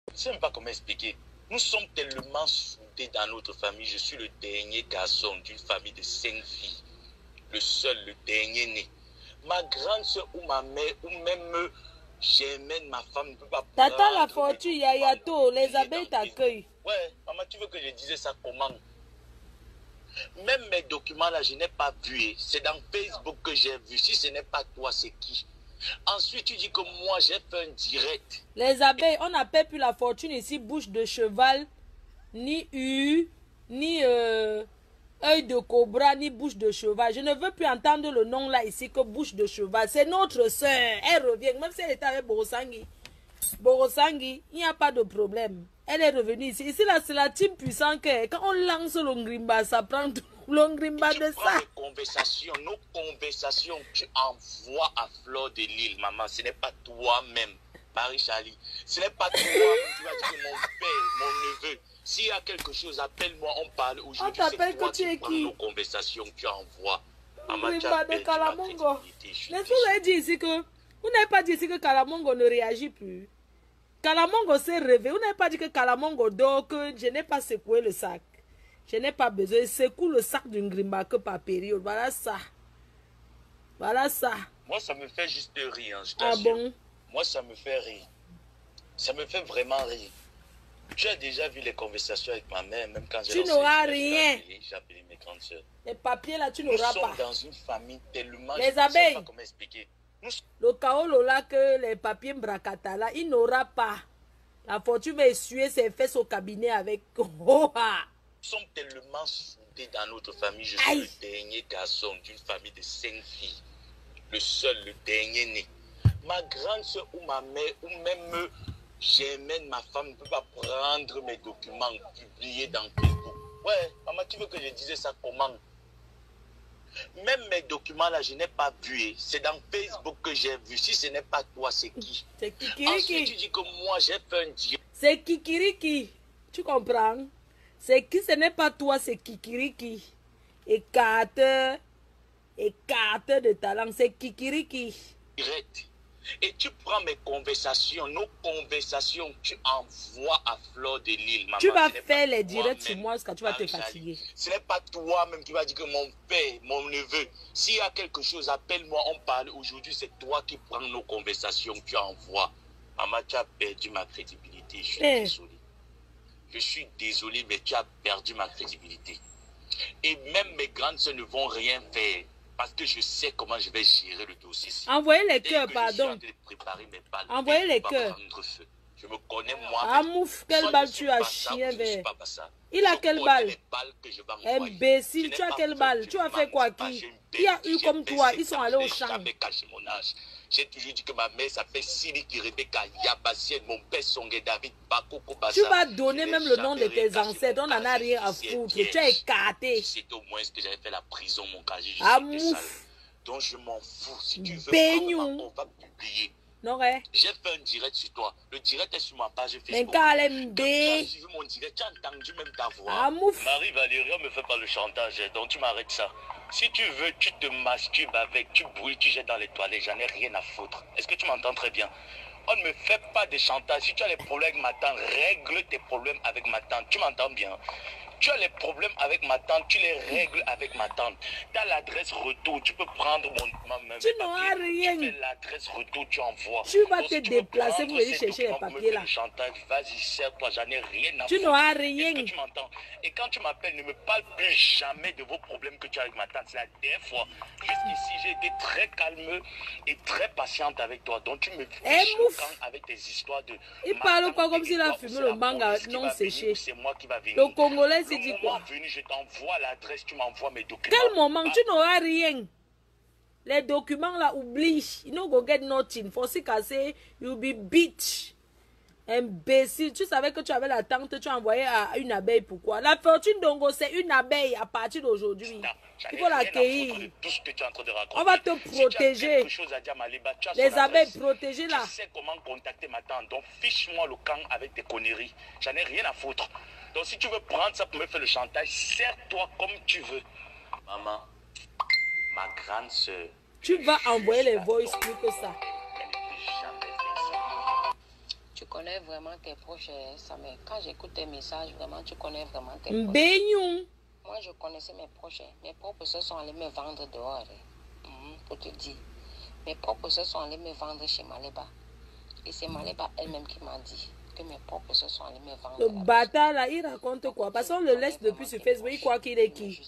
Je ne sais même pas comment expliquer. Nous sommes tellement soudés dans notre famille. Je suis le dernier garçon d'une famille de 5 filles. Le seul, le dernier né. Ma grande soeur ou ma mère, ou même Germaine, ma femme, ne peut pas prendre... T'attends la fortune, Yayato, les abeilles t'accueillent. Ouais, maman, tu veux que je dise ça comment? Même mes documents là, je n'ai pas vu. C'est dans Facebook que j'ai vu. Si ce n'est pas toi, c'est qui? Ensuite, tu dis que moi, j'ai fait un direct. Les abeilles, on n'appelle plus la fortune ici bouche de cheval, ni ni œil de cobra, ni bouche de cheval. Je ne veux plus entendre le nom là ici que bouche de cheval. C'est notre soeur. Elle revient. Même si elle était avec Borosangui. Borosangui, il n'y a pas de problème. Elle est revenue ici. Ici, là, c'est la team puissante que quand on lance l'ongrimba, ça prend tout l'ongrimba de ça. Nos conversations, tu envoies à fleur de l'île, maman. Ce n'est pas toi-même, Marie-Charlie. Ce n'est pas toi-même qui vas dire que mon père, mon neveu. S'il y a quelque chose, appelle-moi, on parle aujourd'hui. On t'appelle que tu es qui? Nos conversations, tu envoies. Maman, tu as de Kalamongo. N'est-ce que vous avez dit ici que... Vous n'avez pas dit ici que Kalamongo ne réagit plus. Kalamongo s'est réveillé. Vous n'avez pas dit que Kalamongo dort, que je n'ai pas secoué le sac. Je n'ai pas besoin. Secoue le sac d'une grimba que par période. Voilà ça. Voilà ça. Moi, ça me fait juste rire. Je ah bon? Moi, ça me fait rire. Ça me fait vraiment rire. Tu as déjà vu les conversations avec ma mère, même quand j'ai... Tu n'auras rien. J'ai appelé mes grandes soeurs. Les papiers là, tu n'auras pas. Nous sommes dans une famille tellement... Les abeilles. Je ne sais pas comment expliquer. Le kaolo là que les papiers Mbrakata là, il n'aura pas. La fortune va essuyer ses fesses au cabinet avec... Oh, ah. Nous sommes tellement soudés dans notre famille. Je suis le dernier garçon d'une famille de 5 filles. Le seul, le dernier né. Ma grande soeur ou ma mère, ou même Germaine, ma femme, ne peut pas prendre mes documents publiés dans Facebook. Ouais, maman, tu veux que je dise ça comment? Même mes documents là, je n'ai pas vu. C'est dans Facebook que j'ai vu. Si ce n'est pas toi, c'est qui? C'est Kikiriki. Ensuite, tu dis que moi, j'ai fait un direct. C'est Kikiriki. Tu comprends? C'est qui? Ce n'est pas toi, c'est Kikiriki. Écarteur de talent. C'est Kikiriki. Direct. Et tu prends mes conversations, nos conversations, tu envoies à fleur de l'île. Tu vas faire les directs sur moi jusqu'à tu vas te fatiguer. Ce n'est pas toi-même qui vas dire que mon père, mon neveu, s'il y a quelque chose, appelle-moi, on parle. Aujourd'hui, c'est toi qui prends nos conversations, tu envoies. Maman, tu as perdu ma crédibilité. Je suis désolé. Je suis désolé, mais tu as perdu ma crédibilité. Et même mes grandes soeurs ne vont rien faire. Parce que je sais comment je vais gérer le dossier. Envoyez les cœurs, pardon. Envoyez les cœurs. Je me connais moi. Ah mouf, quelle balle tu as, chien vert. Il a quelle balle? Imbécile, tu as quelle balle? Tu as fait quoi qui? Il y a eu comme toi, ils sont allés au champ. J'ai toujours dit que ma mère s'appelle Siliki Rebecca Yabassienne, mon père Songé David Bakoko Bassa. Tu vas donner même le nom de tes ancêtres, on n'en a rien à foutre. Tu as écarté. C'est au moins ce que j'avais fait la prison, mon casier. Ah mouf. Donc je m'en fous. Si tu veux, on va publier. Non, ouais. J'ai fait un direct sur toi. Le direct est sur ma page Facebook. Mais quand tu as suivi mon direct, tu as entendu même ta voix. Ah mouf. Marie-Valérie, on me fait pas le chantage, donc tu m'arrêtes ça. Si tu veux, tu te masturbes avec, tu brûles, tu jettes dans les toilettes, j'en ai rien à foutre. Est-ce que tu m'entends très bien? On ne me fait pas de chantage. Si tu as des problèmes avec ma tante, règle tes problèmes avec ma tante. Tu m'entends bien? Tu as les problèmes avec ma tante, tu les règles avec ma tante. Tu as l'adresse retour, tu peux prendre ma tu n'auras rien. Tu fais l'adresse retour, tu envoies. Tu vas te déplacer pour aller chercher les papiers là. Vas-y, serre-toi, j'en ai rien à foutre. Tu n'auras rien. Est-ce que tu m'entends? Et quand tu m'appelles, ne me parle plus jamais de vos problèmes que tu as avec ma tante. C'est la dernière fois. Jusqu'ici, j'ai été très calme et très patiente avec toi. Donc tu me fiches le camp avec tes histoires de... Il parle quoi comme s'il a fumé le manga non séché. C'est moi qui va venir. Le Congolais s'est dit quoi? Je t'envoie l'adresse, tu m'envoies mes documents. Quel moment? Tu n'auras rien. Les documents là, oublie. You no go get nothing. For si casser, you'll be bitch. Imbécile. Tu savais que tu avais la tante, tu as envoyé à une abeille. Pourquoi? La fortune d'Ongo, c'est une abeille à partir d'aujourd'hui. Il faut l'accueillir. On va te protéger. Les abeilles protégées là. Tu sais comment contacter ma tante. Donc fiche-moi le camp avec tes conneries. J'en ai rien à foutre. Donc si tu veux prendre ça pour me faire le chantage, serre-toi comme tu veux. Maman, ma grande soeur. Tu vas envoyer les voice plus que ça. Elle ne peut jamais faire ça. Tu connais vraiment tes proches, ça me... Quand j'écoute tes messages, vraiment, tu connais vraiment tes proches. Mbénion. Moi, je connaissais mes proches. Mes propres soeurs sont allés me vendre dehors. Pour te dire. Mes propres soeurs sont allés me vendre chez Maléba. Et c'est Maléba elle-même qui m'a dit que mes propres soeurs sont allés me vendre. Le bâtard là, il raconte quoi? Parce qu'on le laisse depuis sur Facebook, il croit qu'il est qui?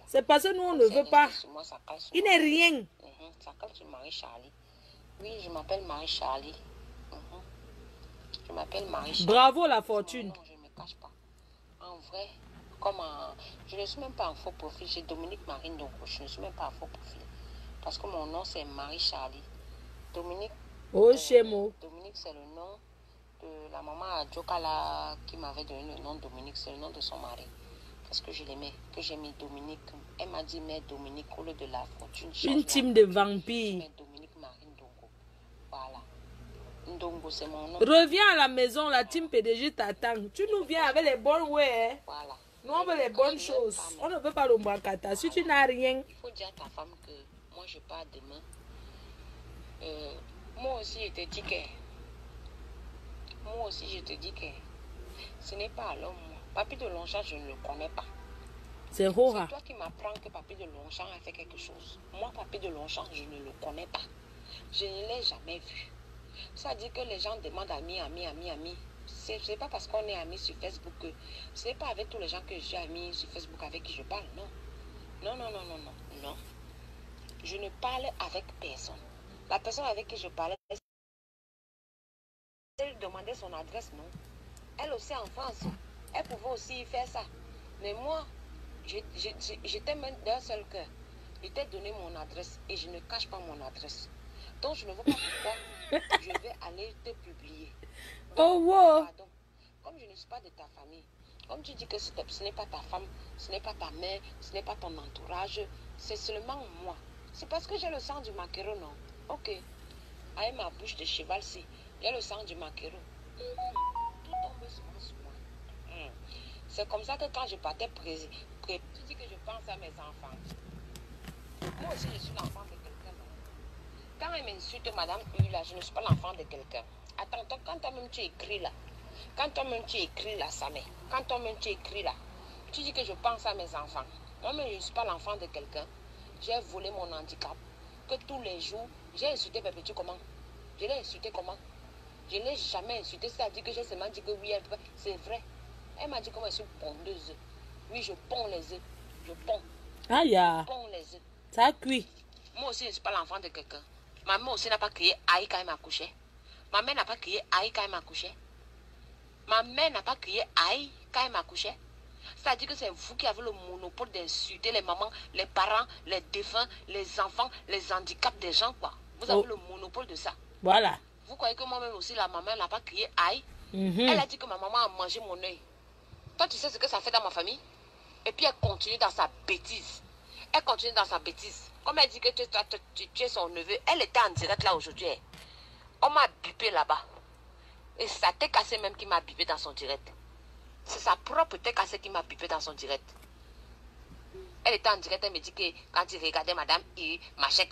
C'est parce que nous, on ne veut pas. Il n'est rien. Ça cale sur Marie-Charlie. Oui, je m'appelle Marie-Charlie. Je m'appelle Marie-Charlie. Bravo la fortune. Non, je ne me cache pas. En vrai, je ne suis même pas en faux profil. J'ai Dominique Marine donc je ne suis même pas en faux profil. Parce que mon nom, c'est Marie-Charlie. Dominique. Oh, chez moi. Dominique, c'est le nom de la maman à Djokala qui m'avait donné le nom Dominique. C'est le nom de son mari. Parce que je l'aimais, que j'ai mis Dominique. Elle m'a dit, mais Dominique, au lieu de la fortune. Une team de vampires. Mais Dominique Marine Ndongo. Voilà. Ndongo, c'est mon nom. Reviens à la maison, la team PDG t'attend. Tu nous viens avec les bonnes ouais. Voilà. Nous, on veut les bonnes choses. On ne veut pas le mbakata. Si tu n'as rien. Il faut dire à ta femme que moi, je pars demain. Moi aussi, je te dis que... Moi aussi, je te dis que... Ce n'est pas à l'homme, moi. Papi de Longchamp, je ne le connais pas. C'est Rora. C'est toi qui m'apprends que Papi de Longchamp a fait quelque chose. Moi, Papi de Longchamp, je ne le connais pas. Je ne l'ai jamais vu. Ça dit que les gens demandent ami. C'est pas parce qu'on est amis sur Facebook que... Ce n'est pas avec tous les gens que je suis ami sur Facebook avec qui je parle, non. Non. Je ne parle avec personne. La personne avec qui je parlais, elle demandait son adresse, non. Elle aussi en France. Elle pouvait aussi faire ça. Mais moi, j'étais même d'un seul cœur. Je t'ai donné mon adresse et je ne cache pas mon adresse. Donc, je ne vois pas pourquoi je vais aller te publier. Donc, oh, wow. pardon. Comme je ne suis pas de ta famille, comme tu dis que ce n'est pas ta femme, ce n'est pas ta mère, ce n'est pas ton entourage, c'est seulement moi. C'est parce que j'ai le sang du maquereau, non? Ok. Avec ma bouche de cheval, si. J'ai le sang du maquereau. Tout tombe sur moi. C'est comme ça que quand je partais tu dis que je pense à mes enfants. Moi aussi, je suis l'enfant de quelqu'un. Quand elle m'insulte, Madame U, là, je ne suis pas l'enfant de quelqu'un. Attends, quand toi-même tu écris là, Samé, quand toi-même tu écris là, tu dis que je pense à mes enfants. Moi-même, je ne suis pas l'enfant de quelqu'un. J'ai volé mon handicap. Que tous les jours, j'ai insulté Pépétu comment? Je l'ai insulté comment? Je ne l'ai jamais insulté. C'est-à-dire que j'ai seulement dit que oui, c'est vrai. Elle m'a dit comment je suis pondeuse. Oui, je ponds les œufs. Je ponds. Ah, ya. Je ponds les œufs. Ça cuit. Moi aussi, je ne suis pas l'enfant de quelqu'un. Ma mère aussi n'a pas crié aïe quand elle m'a couché. Ma mère n'a pas crié aïe quand elle m'a couché. Ma mère n'a pas crié aïe quand elle m'a couché. C'est-à-dire que c'est vous qui avez le monopole d'insulter les mamans, les parents, les défunts, les enfants, les handicaps des gens, quoi. Vous avez le monopole de ça. Voilà. Vous croyez que moi-même aussi, la maman n'a pas crié aïe? Elle a dit que ma maman a mangé mon œil. Toi, tu sais ce que ça fait dans ma famille? Et puis elle continue dans sa bêtise. Comme elle dit que tu es son neveu, elle était en direct là aujourd'hui. On m'a bipé là-bas. Et c'est sa tête cassée même qui m'a bipé dans son direct. C'est sa propre tête cassée qui m'a bipé dans son direct. Elle était en direct, elle me dit que quand il regardait Madame I, machin,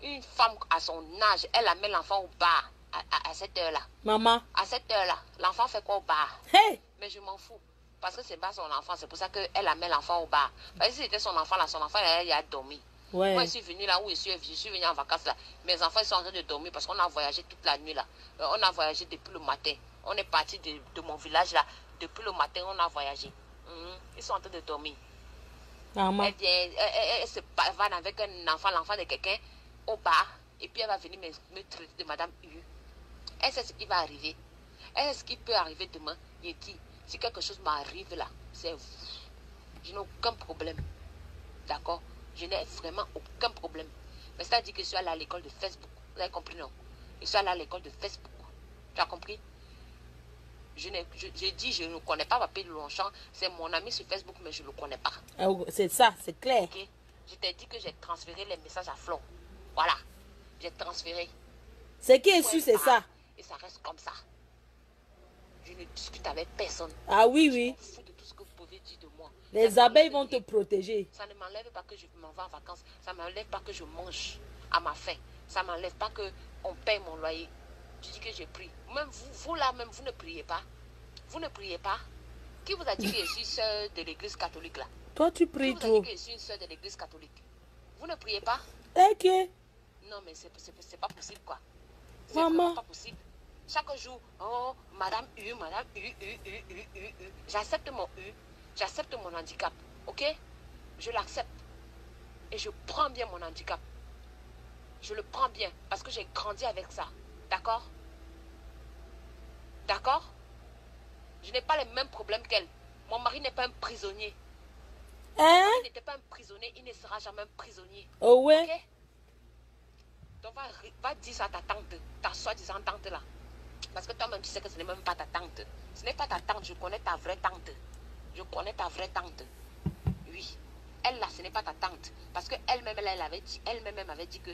une femme à son âge, elle amène l'enfant au bar à cette heure-là. Maman. À cette heure-là, l'enfant fait quoi au bar? Hey! Mais je m'en fous. Parce que c'est pas son enfant, c'est pour ça qu'elle amène l'enfant au bar. Parce que si c'était son enfant, là, il a dormi. Ouais. Moi, je suis venue là où je suis venue en vacances là. Mes enfants ils sont en train de dormir parce qu'on a voyagé toute la nuit là. On a voyagé depuis le matin. On est parti de mon village là. Depuis le matin, on a voyagé. Ils sont en train de dormir. Maman. Elle se pavane avec un enfant, l'enfant de quelqu'un, au bar. Et puis elle va venir me traiter de Madame U. Elle sait ce qui va arriver. Elle sait ce qui peut arriver demain. Je dis, si quelque chose m'arrive là, c'est vous. Je n'ai aucun problème. D'accord? Je n'ai vraiment aucun problème. Mais ça dit que je suis allée à l'école de Facebook. Vous avez compris, non? Je suis allée à l'école de Facebook. Tu as compris? J'ai dit, je ne connais pas Papi de Longchamp. C'est mon ami sur Facebook, mais je ne le connais pas. C'est ça, c'est clair. Okay? Je t'ai dit que j'ai transféré les messages à Flon. Voilà. J'ai transféré. Ce qui est sûr, c'est ça. Et ça reste comme ça. Je ne discute avec personne. Ah oui, oui. Je m'en fous de tout ce que vous pouvez dire de moi. Les abeilles vont te protéger. Ça ne m'enlève pas que je m'en vais en vacances. Ça ne m'enlève pas que je mange à ma faim. Ça ne m'enlève pas qu'on paye mon loyer. Tu dis que je prie. Même vous là, même vous ne priez pas. Vous ne priez pas. Qui vous a dit que je suis sœur de l'église catholique là? Toi, tu Qui pries vous a trop. dit que je suis une sœur de l'église catholique? Vous ne priez pas? Ok. Non, mais c'est pas possible quoi. C'est Maman. vraiment pas possible. Chaque jour, oh, madame U, madame U. J'accepte mon U. J'accepte mon handicap. Ok? Je l'accepte. Et je prends bien mon handicap. Je le prends bien parce que j'ai grandi avec ça. D'accord? D'accord? Je n'ai pas les mêmes problèmes qu'elle. Mon mari n'est pas un prisonnier. Hein? Il n'était pas un prisonnier, il ne sera jamais un prisonnier. Oh ouais. Ok? Donc va dire ça à ta tante, ta soi-disant tante là. Parce que toi-même tu sais que ce n'est même pas ta tante. Ce n'est pas ta tante, je connais ta vraie tante. Je connais ta vraie tante. Oui. Elle là, ce n'est pas ta tante. Parce qu'elle-même, elle avait dit que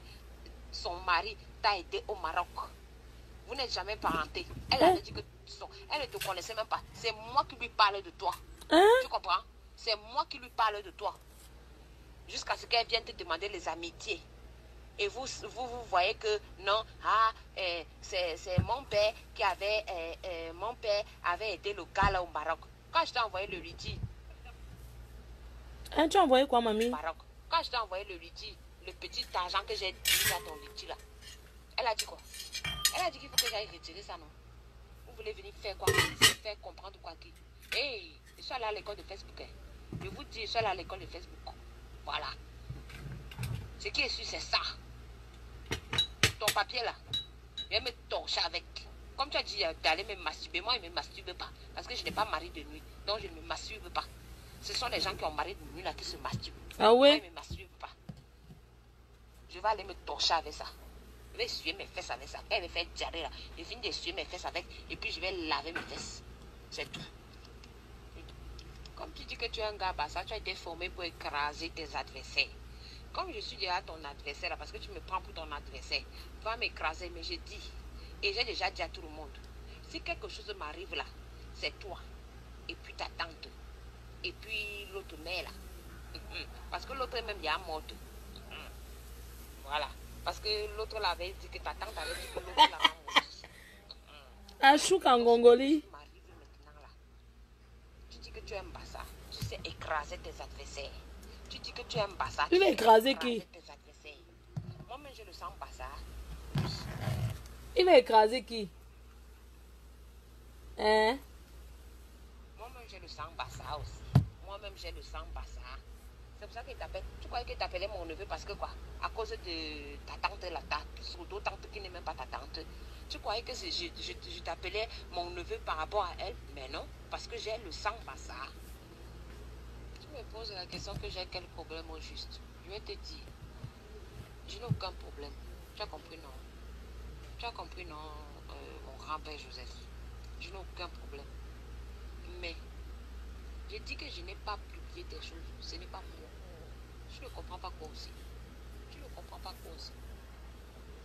son mari t'a aidé au Maroc. Vous n'êtes jamais parenté. Elle avait dit que elle ne te connaissait même pas. C'est moi qui lui parlais de toi. Hein? Tu comprends? C'est moi qui lui parle de toi. Jusqu'à ce qu'elle vienne te demander les amitiés. Et vous voyez que non, c'est mon père qui avait, mon père avait aidé le gars là au Maroc. Quand je t'ai envoyé le liti, Hein, tu as envoyé quoi, mamie? Maroc. Quand je t'ai envoyé le liti, le petit argent que j'ai mis à ton liti là, elle a dit quoi? Elle a dit qu'il faut que j'aille retirer ça, non? Vous voulez venir faire quoi? Faire comprendre quoi qui? Hey, je suis allée à l'école de Facebook. Hein. Je vous dis, je suis allée à l'école de Facebook. Voilà. Ce qui est sûr, c'est ça. Ton papier là, je vais me torcher avec. Comme tu as dit d'aller me masturber, moi je ne me masturbe pas. Parce que je n'ai pas mari de nuit. Donc je ne me masturbe pas. Ce sont les gens qui ont mari de nuit là qui se masturbent. Ah ouais? Moi je ne me masturbe pas. Je vais aller me torcher avec ça. Je vais essuyer mes fesses avec ça. Quand elle me fait diarrhée là, je finis d'essuyer mes fesses avec. Et puis je vais laver mes fesses. C'est tout. Comme tu dis que tu es un gars, bah ça, tu as été formé pour écraser tes adversaires. Comme je suis déjà ton adversaire, là, parce que tu me prends pour ton adversaire, tu vas m'écraser, mais je dis, et j'ai déjà dit à tout le monde, si quelque chose m'arrive là, c'est toi, et puis ta tante, et puis l'autre mère là. Parce que l'autre même, il y a morte. Voilà. Parce que l'autre l'avait dit que ta tante avait dit que l'autre l'avait morte. Achouk en Gongoli. Tu dis que tu aimes ça, tu sais écraser tes adversaires. Tu dis que tu aimes ça. Tu vas écraser qui? Moi-même, je le sens pas ça. Il va écraser qui? Hein? Moi-même, je le sens pas ça aussi. Moi-même, je le sens pas ça. C'est pour ça qu'il t'appelle. Tu croyais qu'il t'appelait mon neveu parce que quoi? À cause de ta tante, ta pseudo-tante qui n'est même pas ta tante. Tu croyais que je t'appelais mon neveu par rapport à elle? Mais non, parce que j'ai le sang pas ça. Tu me poses la question que j'ai quel problème au juste. Je vais te dire. Je n'ai aucun problème. Tu as compris, non? Tu as compris, non, mon grand-père Joseph? Je n'ai aucun problème. Mais, je dis que je n'ai pas publié des choses. Ce n'est pas moi. Je ne comprends pas quoi aussi. Je ne comprends pas quoi aussi.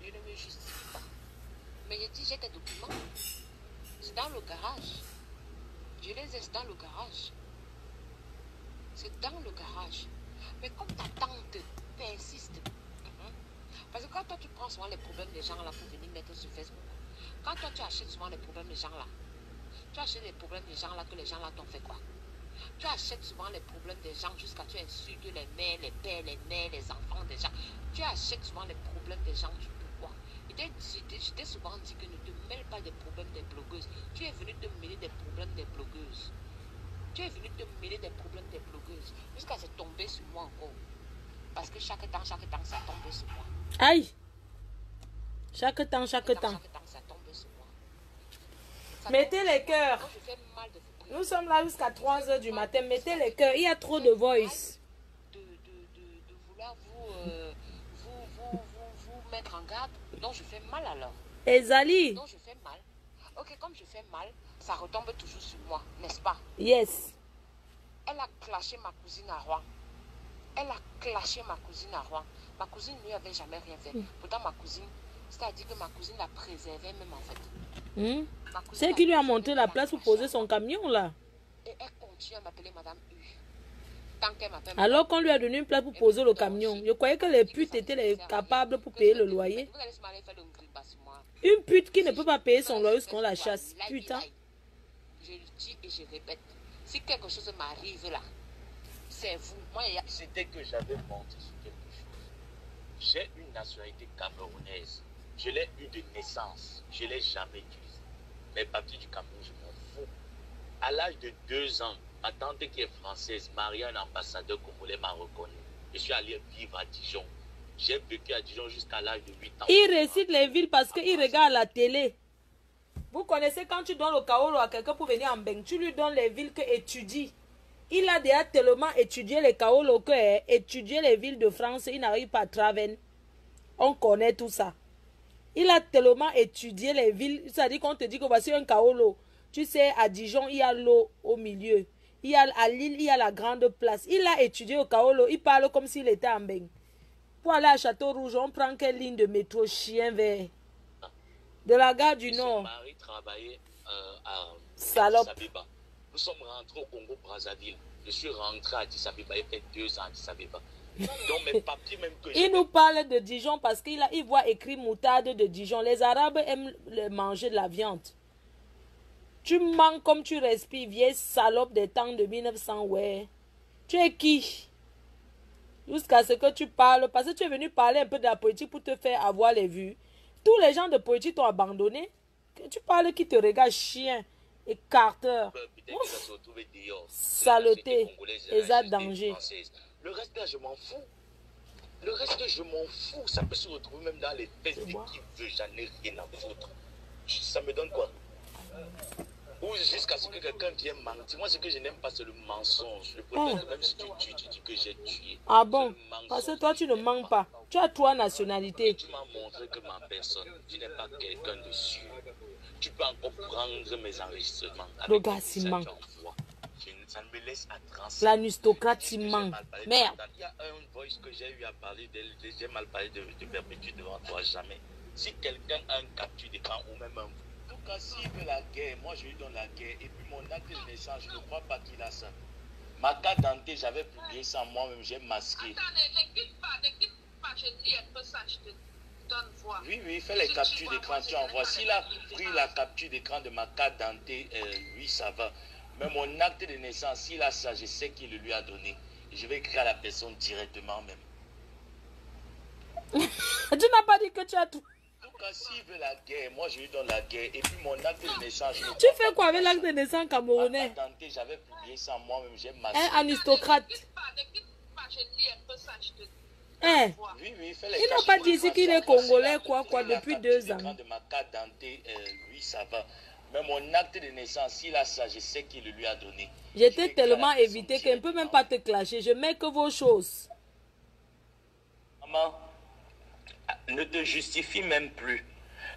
Je ne me justifie pas. Mais je dis, j'ai tes documents. C'est dans le garage. Je les ai dans le garage. C'est dans le garage. Mais comme ta tante persiste, parce que quand toi tu prends souvent les problèmes des gens là pour venir mettre sur Facebook, quand toi tu achètes souvent les problèmes des gens là, tu achètes les problèmes des gens là que les gens là t'ont fait quoi? Tu achètes souvent les problèmes des gens jusqu'à tu insultes les mères, les pères, les mères, les enfants des gens. Tu achètes souvent les problèmes des gens du pourquoi. Je t'ai souvent dit que ne te mêle pas des problèmes des blogueuses. Tu es venu te mêler des problèmes des blogueuses. Tu es venu te mêler des problèmes des blogueuses jusqu'à se tomber sur moi encore. Parce que chaque temps, ça tombe sur moi. Aïe! Chaque temps, ça tombe sur moi. Mettez les cœurs. Moi, je fais mal de vous prier. Nous sommes là jusqu'à 3 h du matin. Mettez les cœurs. Il y a trop de voice. De vouloir vous mettre en garde. Donc, je fais mal alors. Ezali. Donc, je fais mal. Ok, comme je fais mal, ça retombe toujours sur moi, n'est-ce pas? Yes. Elle a clashé ma cousine à Rouen. Elle a clashé ma cousine à Rouen. Ma cousine ne lui avait jamais rien fait. Pourtant, ma cousine, c'est-à-dire que ma cousine la préservait même en fait. C'est qui lui a montré la place pour poser son camion là. Et elle continue à m'appeler Madame U. Tant qu'elle m'appelle. Alors qu'on lui a donné une place pour poser le camion. Je croyais que les putes étaient capables pour payer le loyer. Vous allez se marier faire le grille sur moi. Une pute qui ne peut pas payer son loyer qu'on la chasse. Putain. Je le dis et je répète. Si quelque chose m'arrive là, c'est vous. Moi, C'était que j'avais menti sur quelque chose. J'ai une nationalité camerounaise. Je l'ai eu de naissance. Je ne l'ai jamais utilisée. Mes papiers du Cameroun, je m'en fous. À l'âge de 2 ans, ma tante qui est française, mariée à un ambassadeur congolais, m'a reconnu. Je suis allé vivre à Dijon. J'ai vécu à Dijon jusqu'à l'âge de 8 ans. Il récite les villes parce qu'il regarde la télé. Vous connaissez quand tu donnes le Kaolo à quelqu'un pour venir en Beng, tu lui donnes les villes que étudie. Il a déjà tellement étudié les Kaolo que étudier les villes de France, il n'arrive pas à Traven. On connaît tout ça. Il a tellement étudié les villes, c'est-à-dire qu'on te dit que voici un Kaolo. Tu sais, à Dijon, il y a l'eau au milieu. Il y a, à Lille, il y a la grande place. Il a étudié au Kaolo, il parle comme s'il était en Beng. Pour aller à Château-Rouge, on prend quelle ligne de métro? Chien vert. De la gare du Nord. Son mari travaillait à Salope. Addis Abeba. Nous sommes rentrés au Congo-Brazzaville. Je suis rentré à Addis Abeba, il fait 2 ans à Addis Abeba. Donc mes papiers même que il nous parle de Dijon parce qu'il voit écrit moutarde de Dijon. Les Arabes aiment manger de la viande. Tu manques comme tu respires, vieille salope des temps de 1900, ouais. Tu es qui? Jusqu'à ce que tu parles, parce que tu es venu parler un peu de la politique pour te faire avoir les vues. Tous les gens de politique t'ont abandonné. Que tu parles qui te regarde, chien, écarteur. Saleté, et ça danger. Le reste là, je m'en fous. Le reste, je m'en fous. Ça peut se retrouver même dans les fesses de qui veut. J'en ai rien à foutre. Ça me donne quoi? Ou jusqu'à ce que quelqu'un vienne mentir. Moi, ce que je n'aime pas, c'est le mensonge. Je préfère que même si tu tues, tu dis que j'ai tué. Ah bon? Parce que toi, tu ne mens pas. Tu as 3 nationalités. Tu m'as montré que ma personne, tu n'es pas quelqu'un de sûr. Tu peux encore prendre mes enregistrements. Le gars, il ment. Ça me laisse à transer. L'anistocrate, il ment. Merde. Il y a un voice que j'ai eu à parler d'elle. J'ai mal parlé de Perpétue devant toi, jamais. Si quelqu'un a un capture d'écran ou même un... En tout cas, s'il veut la guerre, moi je lui donne la guerre. Et puis mon acte de naissance, je ne crois pas qu'il a ça. Ma carte d'identité, j'avais publié ça moi-même, j'ai masqué. Attends, ne quitte pas, je dis un peu ça, je te donne voix. Oui, fais les captures d'écran, tu envoies. S'il a pris la capture d'écran de ma carte d'identité, oui, ça va. Mais mon acte de naissance, s'il a ça, je sais qu'il le lui a donné. Et je vais écrire à la personne directement même. Tu n'as pas dit que tu as tout. En tout cas, s'il veut la guerre, moi je lui donne la guerre. Et puis mon acte de naissance... Tu fais quoi avec l'acte de naissance camerounais? J'avais publié ça moi-même, j'ai masqué. Un aristocrate. Ne quitte pas, je dis un peu ça, je te Hein? Oui, fais les Ils n'ont pas dit ici qu'il est congolais, quoi, depuis 2 ans. De ma carte d'identité, oui, ça va. Mais mon acte de naissance, s'il a ça, je sais qu'il le lui a donné. J'étais tellement évité qu'elle ne peut même pas te clasher. Je mets que vos choses. Maman, ne te justifie même plus.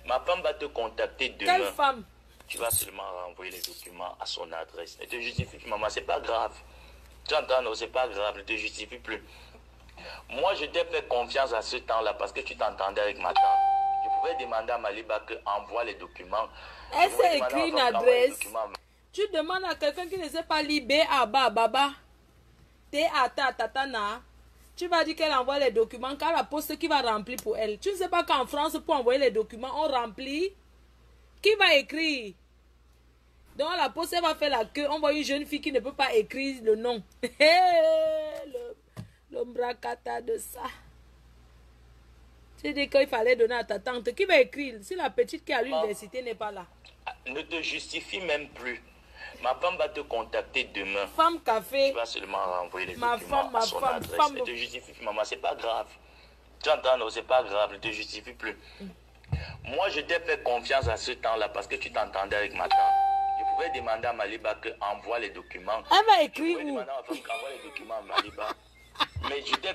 Ma femme va te contacter demain. Quelle femme? Tu vas seulement renvoyer les documents à son adresse. Ne te justifie plus, maman, c'est pas grave. Tu entends, non, c'est pas grave, ne te justifie plus. Moi, je t'ai fait confiance à ce temps-là parce que tu t'entendais avec ma tante. Je pouvais demander à Maliba qu'envoie les documents. Elle s'est écrit une adresse. Tu demandes à quelqu'un qui ne sait pas lire B-A-B-A, Baba. T-A-T-A, Tatana. Tu vas dire qu'elle envoie les documents car la poste qui va remplir pour elle. Tu ne sais pas qu'en France, pour envoyer les documents, on remplit. Qui va écrire? Donc la poste, elle va faire la queue. On voit une jeune fille qui ne peut pas écrire le nom. L'ombracata de ça. Tu dis qu'il fallait donner à ta tante. Qui va écrire si la petite qui est à l'université n'est pas là? Ne te justifie même plus. Ma femme va te contacter demain. Femme café. Tu vas seulement renvoyer les documents à son adresse. Ne te justifie plus, maman, c'est pas grave. Tu entends, non, c'est pas grave, ne te justifie plus. Moi, je t'ai fait confiance à ce temps-là parce que tu t'entendais avec ma tante. Je pouvais demander à Maliba qu'envoie les documents. Elle va écrire où? demander à ma femme qu'envoie les documents à Maliba. Mais je t'ai...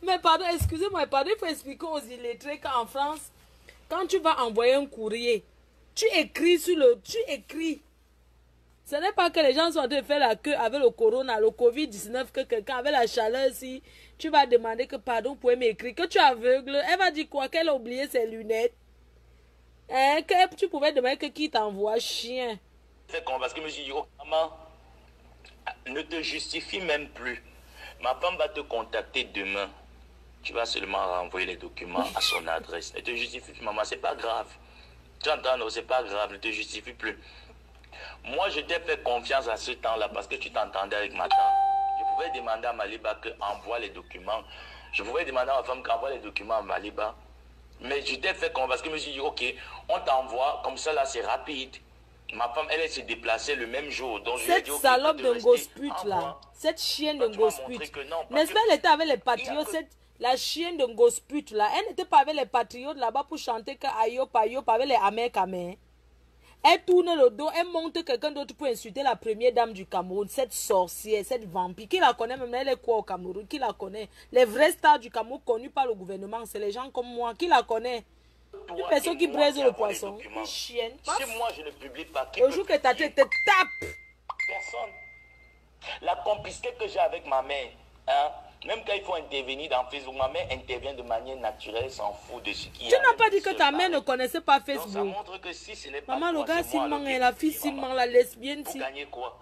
Mais pardon, excusez-moi, pardon, il faut expliquer aux illettrés qu'en France, quand tu vas envoyer un courrier, tu écris sur le... Tu écris. Ce n'est pas que les gens sont en train de faire la queue avec le corona, le Covid-19, que quelqu'un avec la chaleur, si tu vas demander que pardon, vous pouvez m'écrire, que tu es aveugle, elle va dire quoi? Qu'elle a oublié ses lunettes. Hein? Que tu pouvais demander que qui t'envoie, chien. C'est con parce que je me suis dit, oh, maman, ne te justifie même plus. Ma femme va te contacter demain. Tu vas seulement renvoyer les documents à son adresse. Ne te justifie plus, maman, c'est pas grave. Tu entends, non, c'est pas grave, ne te justifie plus. Moi, je t'ai fait confiance à ce temps-là parce que tu t'entendais avec ma tante. Je pouvais demander à Maliba qu'envoie les documents. Je pouvais demander à ma femme qu'envoie les documents à Maliba. Mais je t'ai fait confiance parce que je me suis dit, ok, on t'envoie, comme ça là, c'est rapide. Ma femme, elle s'est déplacée le même jour. Donc, cette salope de gospute là, cette chienne de gospute, n'est-ce pas, elle était avec les patriotes, la chienne de gospute là, elle n'était pas avec les patriotes là-bas pour chanter que Ayop, Ayop, avec les Amers. Elle tourne le dos, elle monte quelqu'un d'autre pour insulter la première dame du Cameroun, cette sorcière, cette vampire. Qui la connaît même, elle est quoi au Cameroun? Qui la connaît? Les vrais stars du Cameroun connus par le gouvernement, c'est les gens comme moi. Qui la connaît? Une personne qui braise le poisson, une chienne. Si moi je ne publie pas, le jour que ta tête te tape. Personne. La complicité que j'ai avec ma mère, hein, même quand il faut intervenir dans Facebook, ma mère intervient de manière naturelle, s'en fout de ce qui Tu n'as pas dit que ta mère ne connaissait pas Facebook. Donc, ça montre que si ce n'est pas maman, le gars, Simon, la fille, Simon, la lesbienne, Simon. Gagner quoi?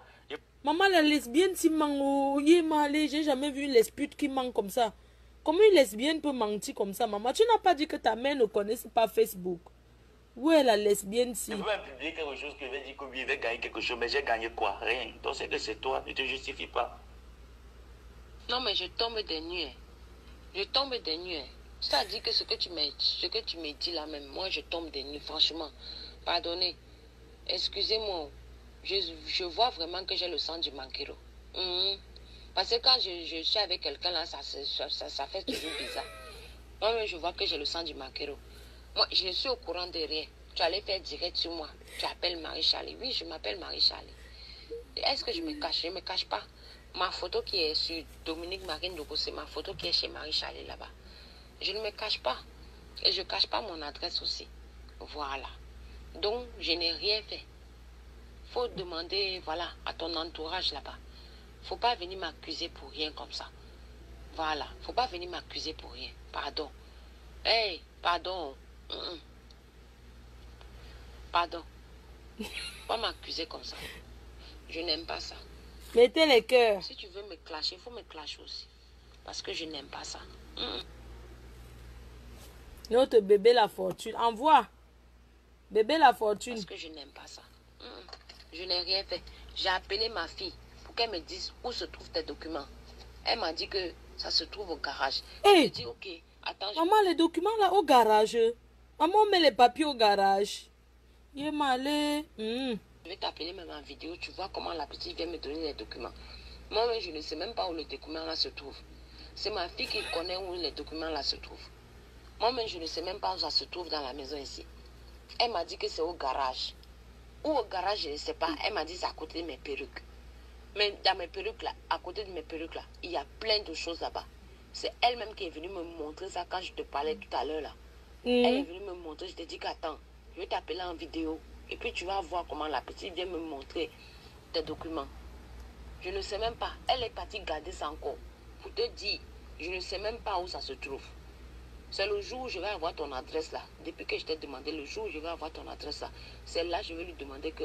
Maman, la lesbienne, Simon, j'ai jamais vu une lesbienne qui ment comme ça. Comment une lesbienne peut mentir comme ça, maman? Tu n'as pas dit que ta mère ne connaissait pas Facebook. Où est la lesbienne si? Je veux même publier quelque chose que je vais dire que lui, il va gagner quelque chose, mais j'ai gagné quoi? Rien. Donc c'est que c'est toi, ne te justifie pas. Non, mais je tombe des nuits. Je tombe des nuits. C'est-à-dire que ce que tu me dis là même, moi je tombe des nuits, franchement. Pardonnez. Excusez-moi. Je vois vraiment que j'ai le sang du manquero. Parce que quand je suis avec quelqu'un là, ça fait toujours bizarre. Moi-même, je vois que j'ai le sang du manquero. Moi, je suis au courant de rien. Tu allais faire direct sur moi. Tu appelles Marie-Charlie. Oui, je m'appelle Marie-Charlie. Est-ce que je me cache? Je ne me cache pas. Ma photo qui est sur Dominique Marine Dogo, c'est ma photo qui est chez Marie-Charlie là-bas. Je ne me cache pas. Et je ne cache pas mon adresse aussi. Voilà. Donc, je n'ai rien fait. Il faut demander, voilà, à ton entourage là-bas. Il ne faut pas venir m'accuser pour rien comme ça. Voilà. Il ne faut pas venir m'accuser pour rien. Pardon. Hey, pardon. Pardon. Pas m'accuser comme ça. Je n'aime pas ça. Mettez les cœurs. Si tu veux me clasher, il faut me clasher aussi. Parce que je n'aime pas ça. Notre bébé la fortune. Envoie. Bébé la fortune. Parce que je n'aime pas ça. Je n'ai rien fait. J'ai appelé ma fille pour qu'elle me dise où se trouvent tes documents. Elle m'a dit que ça se trouve au garage. Hey. J'ai dit ok. Attends. Maman, les documents là au garage. Maman, on met les papiers au garage. Il est malé. Je vais t'appeler même en vidéo. Tu vois comment la petite vient me donner les documents. Moi, je ne sais même pas où le document là se trouve. C'est ma fille qui connaît où les documents là se trouvent. Moi-même, je ne sais même pas où ça se trouve dans la maison ici. Elle m'a dit que c'est au garage. Ou au garage, je ne sais pas. Elle m'a dit c'est à côté de mes perruques. Mais dans mes perruques là, à côté de mes perruques là, il y a plein de choses là-bas. C'est elle-même qui est venue me montrer ça quand je te parlais tout à l'heure là. Elle est venue me montrer. Je te dis qu'attends, je vais t'appeler en vidéo. Et puis tu vas voir comment la petite vient me montrer tes documents. Je ne sais même pas. Elle est partie garder ça encore. Pour te dire, je ne sais même pas où ça se trouve. C'est le jour où je vais avoir ton adresse là. Depuis que je t'ai demandé, le jour où je vais avoir ton adresse là, c'est là que je vais lui demander que,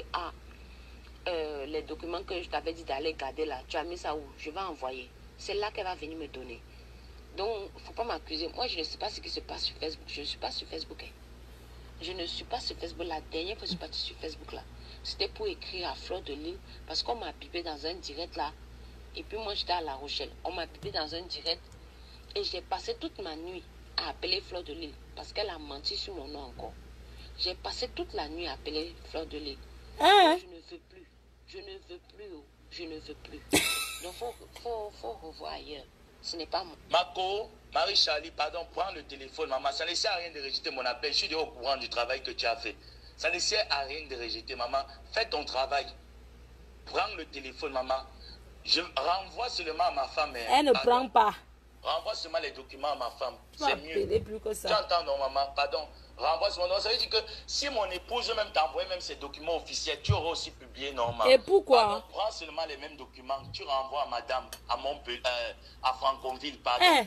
les documents que je t'avais dit d'aller garder là, tu as mis ça où? Je vais envoyer. C'est là qu'elle va venir me donner. Donc, il ne faut pas m'accuser. Moi, je ne sais pas ce qui se passe sur Facebook. Je ne suis pas sur Facebook. Je ne suis pas sur Facebook. La dernière fois que je suis partie sur Facebook là, c'était pour écrire à Fleur de Lille parce qu'on m'a pipé dans un direct là. Et puis moi, j'étais à La Rochelle. On m'a pipé dans un direct et j'ai passé toute ma nuit à appeler Fleur de Lille parce qu'elle a menti sur mon nom encore. J'ai passé toute la nuit à appeler Fleur de Lille. Je ne veux plus. Je ne veux plus. Je ne veux plus. Donc, faut revoir ailleurs. Ce n'est pas moi. Marco, Marie-Charlie, pardon, prends le téléphone, maman. Ça ne sert à rien de rejeter mon appel. Je suis déjà au courant du travail que tu as fait. Ça ne sert à rien de rejeter, maman. Fais ton travail. Prends le téléphone, maman. Je renvoie seulement à ma femme. Elle ne prend pas. Renvoie seulement les documents à ma femme. C'est mieux. Plus que ça. Tu entends, non, maman? Pardon. Renvoie seulement. Donc, ça veut dire que si mon épouse même t'envoie même ses documents officiels, tu auras aussi publié normalement. Et pourquoi? Pardon, prends seulement les mêmes documents. Tu renvoies à madame, à Franconville, pardon.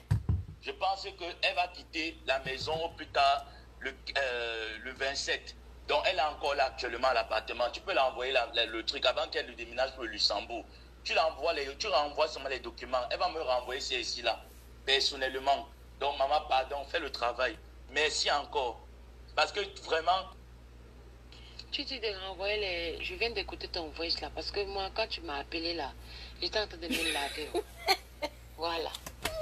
Je pense qu'elle va quitter la maison au plus tard le 27. Donc, elle est encore là actuellement à l'appartement. Tu peux l'envoyer le truc avant qu'elle le déménage pour le Luxembourg. Tu renvoies seulement les documents. Elle va me renvoyer ces ici-là, personnellement. Donc, maman, pardon, fais le travail. Merci encore. Parce que vraiment, Tu dis de renvoyer les... Je viens d'écouter ton voice là, parce que moi, quand tu m'as appelé là, j'étais en train de me laver. Voilà.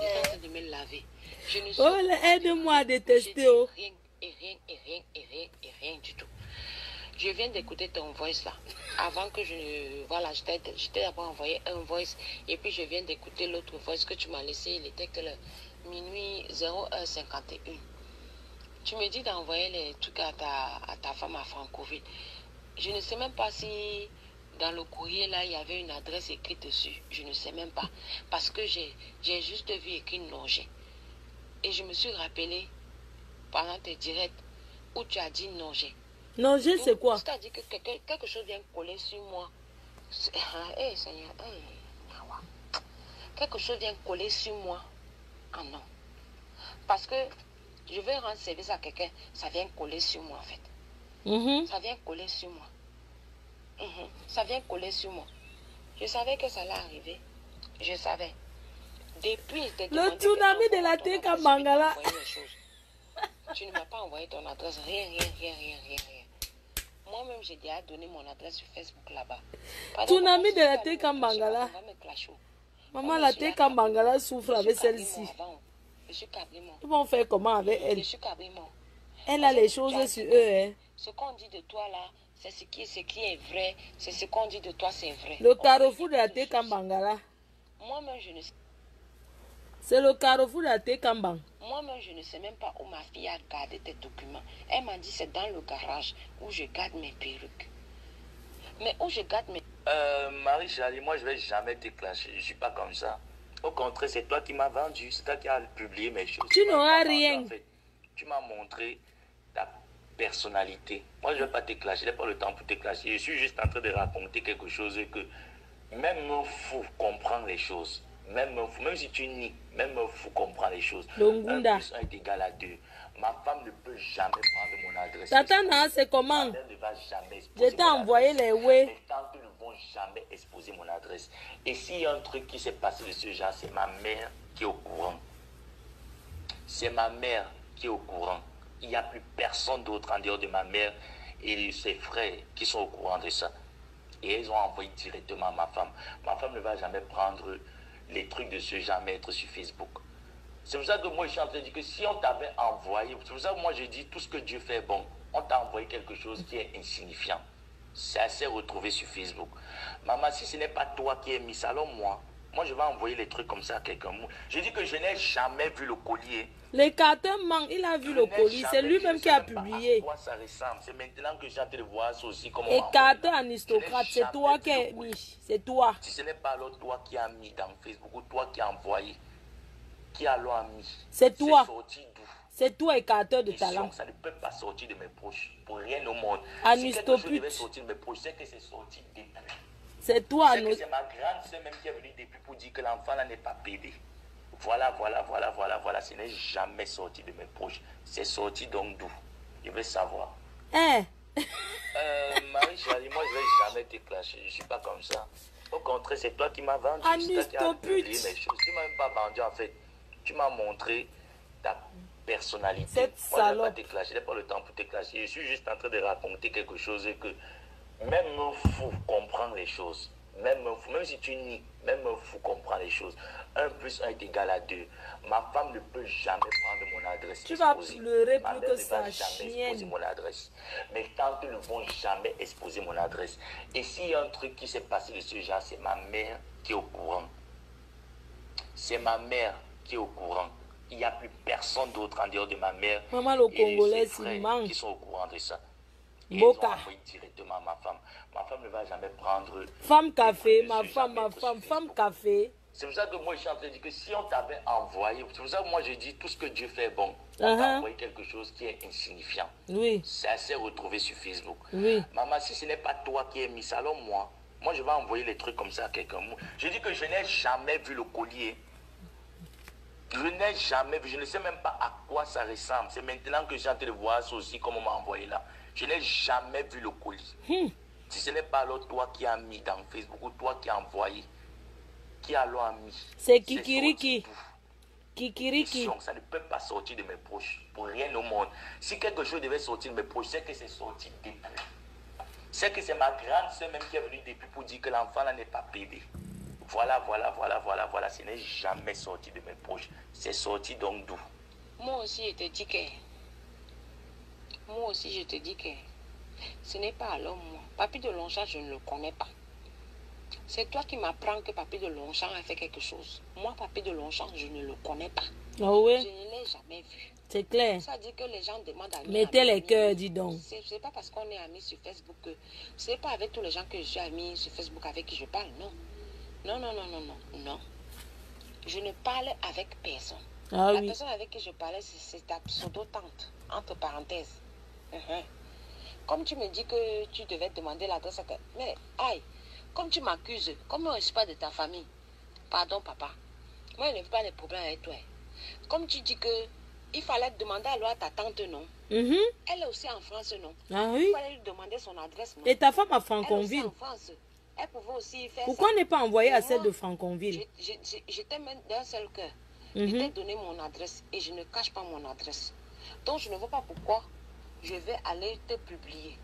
J'étais en train de me laver. Je ne suis aide-moi à détester. Oh. Rien, et rien du tout. Je viens d'écouter ton voice là. Avant que je ne... Voilà, j'étais d'abord envoyé un voice. Et puis je viens d'écouter l'autre voice que tu m'as laissé. Il était que le minuit 01h51. Tu me dis d'envoyer les trucs à ta femme à Francoville. Je ne sais même pas si dans le courrier là, il y avait une adresse écrite dessus. Je ne sais même pas. Parce que j'ai juste vu écrit Nongé. Et je me suis rappelé pendant tes directs où tu as dit Nongé. Nongé, c'est quoi? C'est-à-dire que quelque chose vient coller sur moi. Seigneur, quelque chose vient coller sur moi. Ah non. Parce que je vais rendre service à quelqu'un, ça vient coller sur moi en fait. Ça vient coller sur moi. Ça vient coller sur moi. Je savais que ça allait arriver. Je savais. Depuis, le tsunami de la Teka Mangala. Tu ne m'as pas envoyé ton adresse. Rien. Moi-même, j'ai déjà donné mon adresse sur Facebook là-bas. Tsunami de la Teka Mangala. Maman, la Teka Mangala souffre avec celle-ci. Ils vont faire comment avec elle? Elle a les choses sur eux. Hein. Ce qu'on dit de toi là, c'est ce qui est vrai. C'est ce qu'on dit de toi, c'est vrai. Le carrefour de la Teka Mangala. Moi-même, je ne sais. C'est le carrefour de la Teka Mangala. Moi-même, je ne sais même pas où ma fille a gardé tes documents. Elle m'a dit c'est dans le garage où je garde mes perruques. Mais où je garde mes... Marie-Charlie, moi je vais jamais te clasher. Je suis pas comme ça. Au contraire, c'est toi qui m'as vendu. C'est toi qui as publié mes choses. Tu n'auras rien. En fait, tu m'as montré ta personnalité. Moi je vais pas te clasher. Je n'ai pas le temps pour te clasher. Je suis juste en train de raconter quelque chose que même un fou comprend les choses. Même si tu nies, même un fou comprend les choses. 1 + 1 est égal à 2. Ma femme ne peut jamais prendre mon adresse. Tata, c'est comment? Ma mère ne va jamais exposer je t'ai envoyé les ouais. Mes tantes ne vont jamais exposer mon adresse. Et s'il y a un truc qui s'est passé de ce genre, c'est ma mère qui est au courant. C'est ma mère qui est au courant. Il n'y a plus personne d'autre en dehors de ma mère et ses frères qui sont au courant de ça. Et ils ont envoyé directement à ma femme. Ma femme ne va jamais prendre les trucs de ce genre, mettre sur Facebook. C'est pour ça que moi je suis en train de dire que si on t'avait envoyé, c'est pour ça que moi je dis tout ce que Dieu fait bon, on t'a envoyé quelque chose qui est insignifiant. C'est assez retrouvé sur Facebook. Maman, si ce n'est pas toi qui as mis ça, alors moi je vais envoyer les trucs comme ça à quelqu'un. Je dis que je n'ai jamais vu le collier. Les cartons manquent, il a vu le colis, c'est lui-même qui a publié. À quoi ça ressemble? C'est maintenant que j'ai envie de voir ça aussi. Et carton aristocrate, c'est toi qui as mis, c'est toi. Si ce n'est pas alors toi qui as mis dans Facebook ou toi qui as envoyé, qui a mis. C'est toi. Sorti d'où? C'est toi, écarteur de talent. Ça ne peut pas sortir de mes proches pour rien au monde. Si quelque chose devait sortir de mes proches, c'est que c'est sorti depuis. C'est toi, c'est ma grande soeur même qui est venue depuis pour dire que l'enfant là n'est pas bébé. Voilà. Ce n'est jamais sorti de mes proches. C'est sorti donc d'où? Je veux savoir. Marie-Charlie, moi je ne vais jamais te clasher. Je ne suis pas comme ça. Au contraire, c'est toi qui m'as vendu. C'est toi qui as publié mes choses. Tu ne m'as même pas vendu en fait. Tu m'as montré ta personnalité. Cette moi, je ne vais pas te clasher. Je n'ai pas le temps pour te clasher. Je suis juste en train de raconter quelque chose que même un fou comprend les choses. Même si tu nies, même un fou comprend les choses. 1 + 1 est égal à 2. Ma femme ne peut jamais prendre mon adresse. Tu vas pleurer plus que ça, chienne. Mon adresse. Mes tantes ne vont jamais exposer mon adresse. Et s'il y a un truc qui s'est passé de ce genre, c'est ma mère qui est au courant. C'est ma mère qui est au courant. Il n'y a plus personne d'autre en dehors de ma mère. Maman, le Congolais, il manque. Qui sont au courant de ça. Et Boka. ils ont envoyé directement à ma femme. Ma femme ne va jamais prendre... Femme café, ma femme, femme café. C'est pour ça que moi je suis en train de dire que si on t'avait envoyé, c'est pour ça que moi je dis tout ce que Dieu fait bon. On t'a envoyé quelque chose qui est insignifiant. Oui. C'est assez retrouvé sur Facebook. Oui. Maman, si ce n'est pas toi qui as mis ça, alors moi je vais envoyer les trucs comme ça à quelqu'un. Je dis que je n'ai jamais vu le collier. Je n'ai jamais vu, je ne sais même pas à quoi ça ressemble. C'est maintenant que j'ai en train de voir ça aussi, comme on m'a envoyé là. Je n'ai jamais vu le colis. Si ce n'est pas alors toi qui as mis dans Facebook ou toi qui as envoyé, qui a mis. C'est Kikiriki. Kikiriki. Ça ne peut pas sortir de mes proches pour rien au monde. Si quelque chose devait sortir de mes proches, c'est que c'est sorti depuis. C'est que c'est ma grande soeur même qui est venue depuis pour dire que l'enfant là n'est pas pédé. Voilà. Ce n'est jamais sorti de mes poches. C'est sorti donc d'où? Moi aussi, je te dis que... ce n'est pas alors moi. Papi de Longchamp, je ne le connais pas. C'est toi qui m'apprends que Papi de Longchamp a fait quelque chose. Moi, Papi de Longchamp, je ne le connais pas. Oh oui. Je ne l'ai jamais vu. C'est clair. Ça dit que les gens demandent à mettez les cœurs, dis donc. C'est pas parce qu'on est amis sur Facebook que... C'est pas avec tous les gens que je suis amie sur Facebook avec qui je parle, non. Non. Je ne parle avec personne. Ah, la oui. personne avec qui je parlais, c'est ta pseudo-tante, entre parenthèses. Comme tu me dis que tu devais demander l'adresse à ta... Mais, aïe, comme tu m'accuses, comme je ne suis pas de ta famille. Pardon, papa. Moi, je n'ai pas de problème avec toi. Comme tu dis que il fallait demander alors à ta tante, non? Elle est aussi en France, non? Ah oui. Il fallait lui demander son adresse, non? Et ta femme à Elle est Franconville? aussi en France. Elle pouvait aussi faire Pourquoi ça. n'est pas envoyé à Et celle moi, de Franconville? Je t'aime d'un seul cœur. Je t'ai donné mon adresse et je ne cache pas mon adresse. Donc, je ne vois pas pourquoi je vais aller te publier.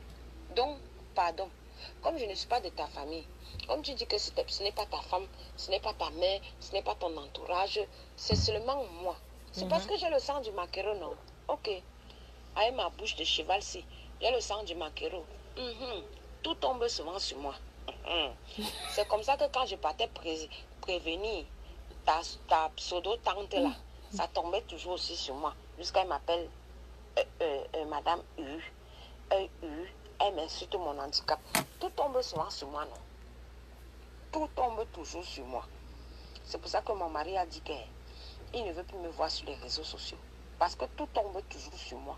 Donc, pardon. Comme je ne suis pas de ta famille, comme tu dis que ce n'est pas ta femme, ce n'est pas ta mère, ce n'est pas ton entourage, c'est seulement moi. C'est parce que j'ai le sang du maquereau, non? Ok. Avec ma bouche de cheval, si. J'ai le sang du maquereau. Tout tombe souvent sur moi. C'est comme ça que quand je partais prévenir ta pseudo-tante là, ça tombait toujours aussi sur moi. Jusqu'à elle m'appelle Madame U. Elle m'insulte mon handicap. Tout tombe souvent sur moi, non? Tout tombe toujours sur moi. C'est pour ça que mon mari a dit qu'il ne veut plus me voir sur les réseaux sociaux. Parce que tout tombe toujours sur moi.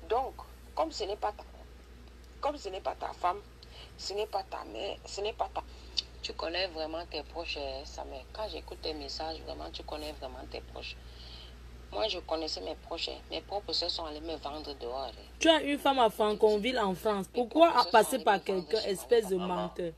Donc, comme ce n'est pas ta femme, ce n'est pas ta mère, ce n'est pas ta... Tu connais vraiment tes proches, sa mère. Quand j'écoute tes messages, vraiment, tu connais vraiment tes proches. Moi, je connaissais mes proches. Mes propres soeurs sont allées me vendre dehors. Tu as une femme à Franconville en France. Pourquoi passer par quelqu'un, espèce de menteur?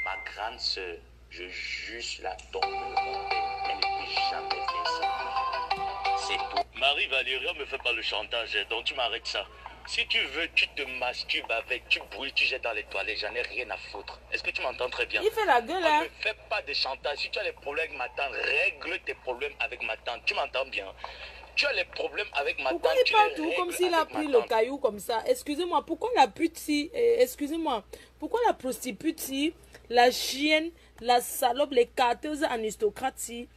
Ma grande soeur, je juste la tombe de mon père. Elle ne peut jamais faire ça. C'est tout. Marie-Valérie, ne me fais pas le chantage, donc tu m'arrêtes ça. Si tu veux, tu te masturbes avec, tu brûles, tu jettes dans les toilettes, j'en ai rien à foutre. Est-ce que tu m'entends très bien? Il fait la gueule, hein? Ne fais pas de chantage. Si tu as des problèmes avec ma tante, règle tes problèmes avec ma tante. Tu m'entends bien? Tu as les problèmes avec ma Pourquoi tante. il parle tout comme s'il a pris le caillou comme ça? Excusez-moi, pourquoi la pute si... excusez-moi, pourquoi la prostitute si, la chienne, la salope, les carteuses aristocrates si,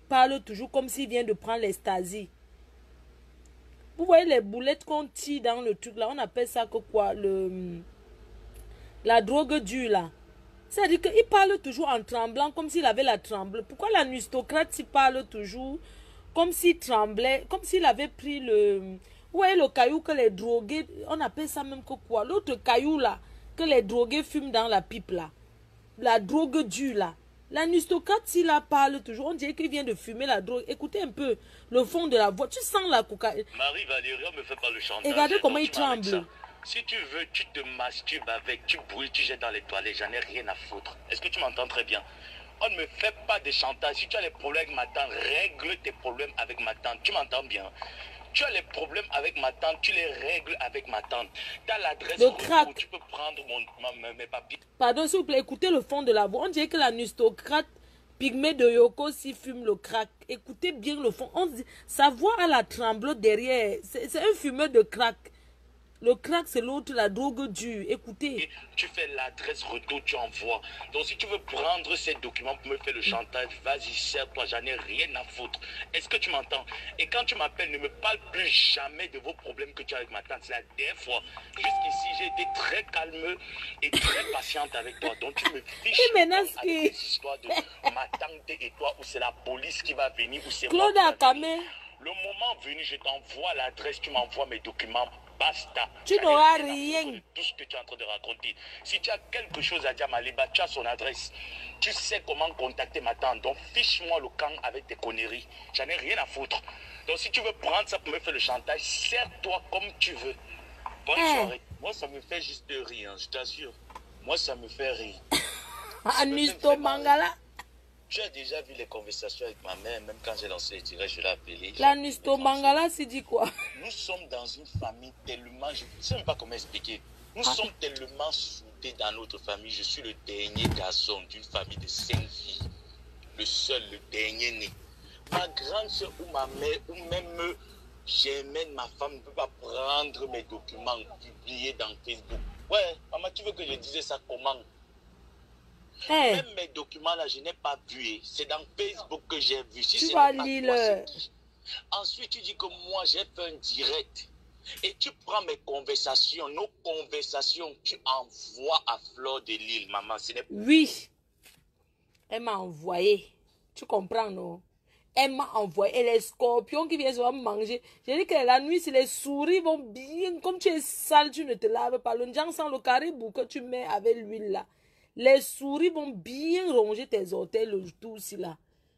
parlent toujours comme s'il vient de prendre l'ecstasy? Vous voyez les boulettes qu'on tire dans le truc là, on appelle ça que quoi? La drogue dure là. C'est-à-dire qu'il parle toujours en tremblant comme s'il avait la tremble. Pourquoi l'aristocrate s'il parle toujours comme s'il tremblait, comme s'il avait pris le... Vous voyez le caillou que les drogués, on appelle ça même que quoi? L'autre caillou là, que les drogués fument dans la pipe là. La drogue dure là. L'aristocrate, s'il la parle toujours, on dirait qu'il vient de fumer la drogue. Écoutez un peu le fond de la voix. Tu sens la cocaïne. Marie-Valérie, ne me fais pas le chantage. Et regardez comment il tremble. Si tu veux, tu te masturbes avec, tu brûles, tu jettes dans les toilettes, j'en ai rien à foutre. Est-ce que tu m'entends très bien? On ne me fait pas de chantage. Si tu as des problèmes avec ma tante, règle tes problèmes avec ma tante. Tu m'entends bien? Tu as les problèmes avec ma tante, tu les règles avec ma tante. Tu as l'adresse où tu peux prendre mes papiers. Pardon, s'il vous plaît, écoutez le fond de la voix. On dirait que l'aristocrate pygmée de Yoko s'y fume le crack. Écoutez bien le fond. Sa voix a la tremble derrière. C'est un fumeur de crack. Le crack, c'est l'autre, la drogue dure. Écoutez. Tu fais l'adresse retour, tu envoies. Donc, si tu veux prendre ces documents pour me faire le chantage, vas-y, serre-toi, j'en ai rien à foutre. Est-ce que tu m'entends? Et quand tu m'appelles, ne me parle plus jamais de vos problèmes que tu as avec ma tante. C'est la dernière fois. Jusqu'ici, j'ai été très calme et très patiente avec toi. Donc, tu me fiches avec des histoires de ma tante et toi, ou c'est la police qui va venir, ou c'est moi qui va venir. Le moment venu, je t'envoie l'adresse, tu m'envoies mes documents. Basta. Tu n'auras rien. Tout ce que tu es en train de raconter. Si tu as quelque chose à dire à Maliba, tu as son adresse. Tu sais comment contacter ma tante. Donc fiche-moi le camp avec tes conneries. J'en ai rien à foutre. Donc si tu veux prendre ça pour me faire le chantage, serre-toi comme tu veux. Bonne soirée. Moi, ça me fait juste rire, hein, je t'assure. Moi, ça me fait rire. Anisto Mangala. Tu as déjà vu les conversations avec ma mère, même quand j'ai lancé le direct, je l'ai appelé. L'Anisto Mangala, c'est dit quoi? Nous sommes dans une famille tellement... Je ne sais même pas comment expliquer. Nous sommes tellement soudés dans notre famille. Je suis le dernier garçon d'une famille de 5 filles. Le seul, le dernier né. Ma grande soeur ou ma mère, ou même Germaine, ma femme, ne peut pas prendre mes documents, publiés dans Facebook. Ouais, maman, tu veux que je dise ça comment? Même mes documents là, je n'ai pas vu. C'est dans Facebook que j'ai vu. Si tu vas lire. Ensuite, tu dis que moi, j'ai fait un direct. Et tu prends mes conversations, nos conversations, tu envoies à Fleur de Lille, maman. Ce n'est pas... Oui. Elle m'a envoyé. Tu comprends, non? Elle m'a envoyé. Et les scorpions qui viennent se manger. J'ai dit que la nuit, si les souris vont bien... Comme tu es sale, tu ne te laves pas. Le njang sans le caribou que tu mets avec l'huile là. Les souris vont bien ronger tes orteils, le tout aussi là.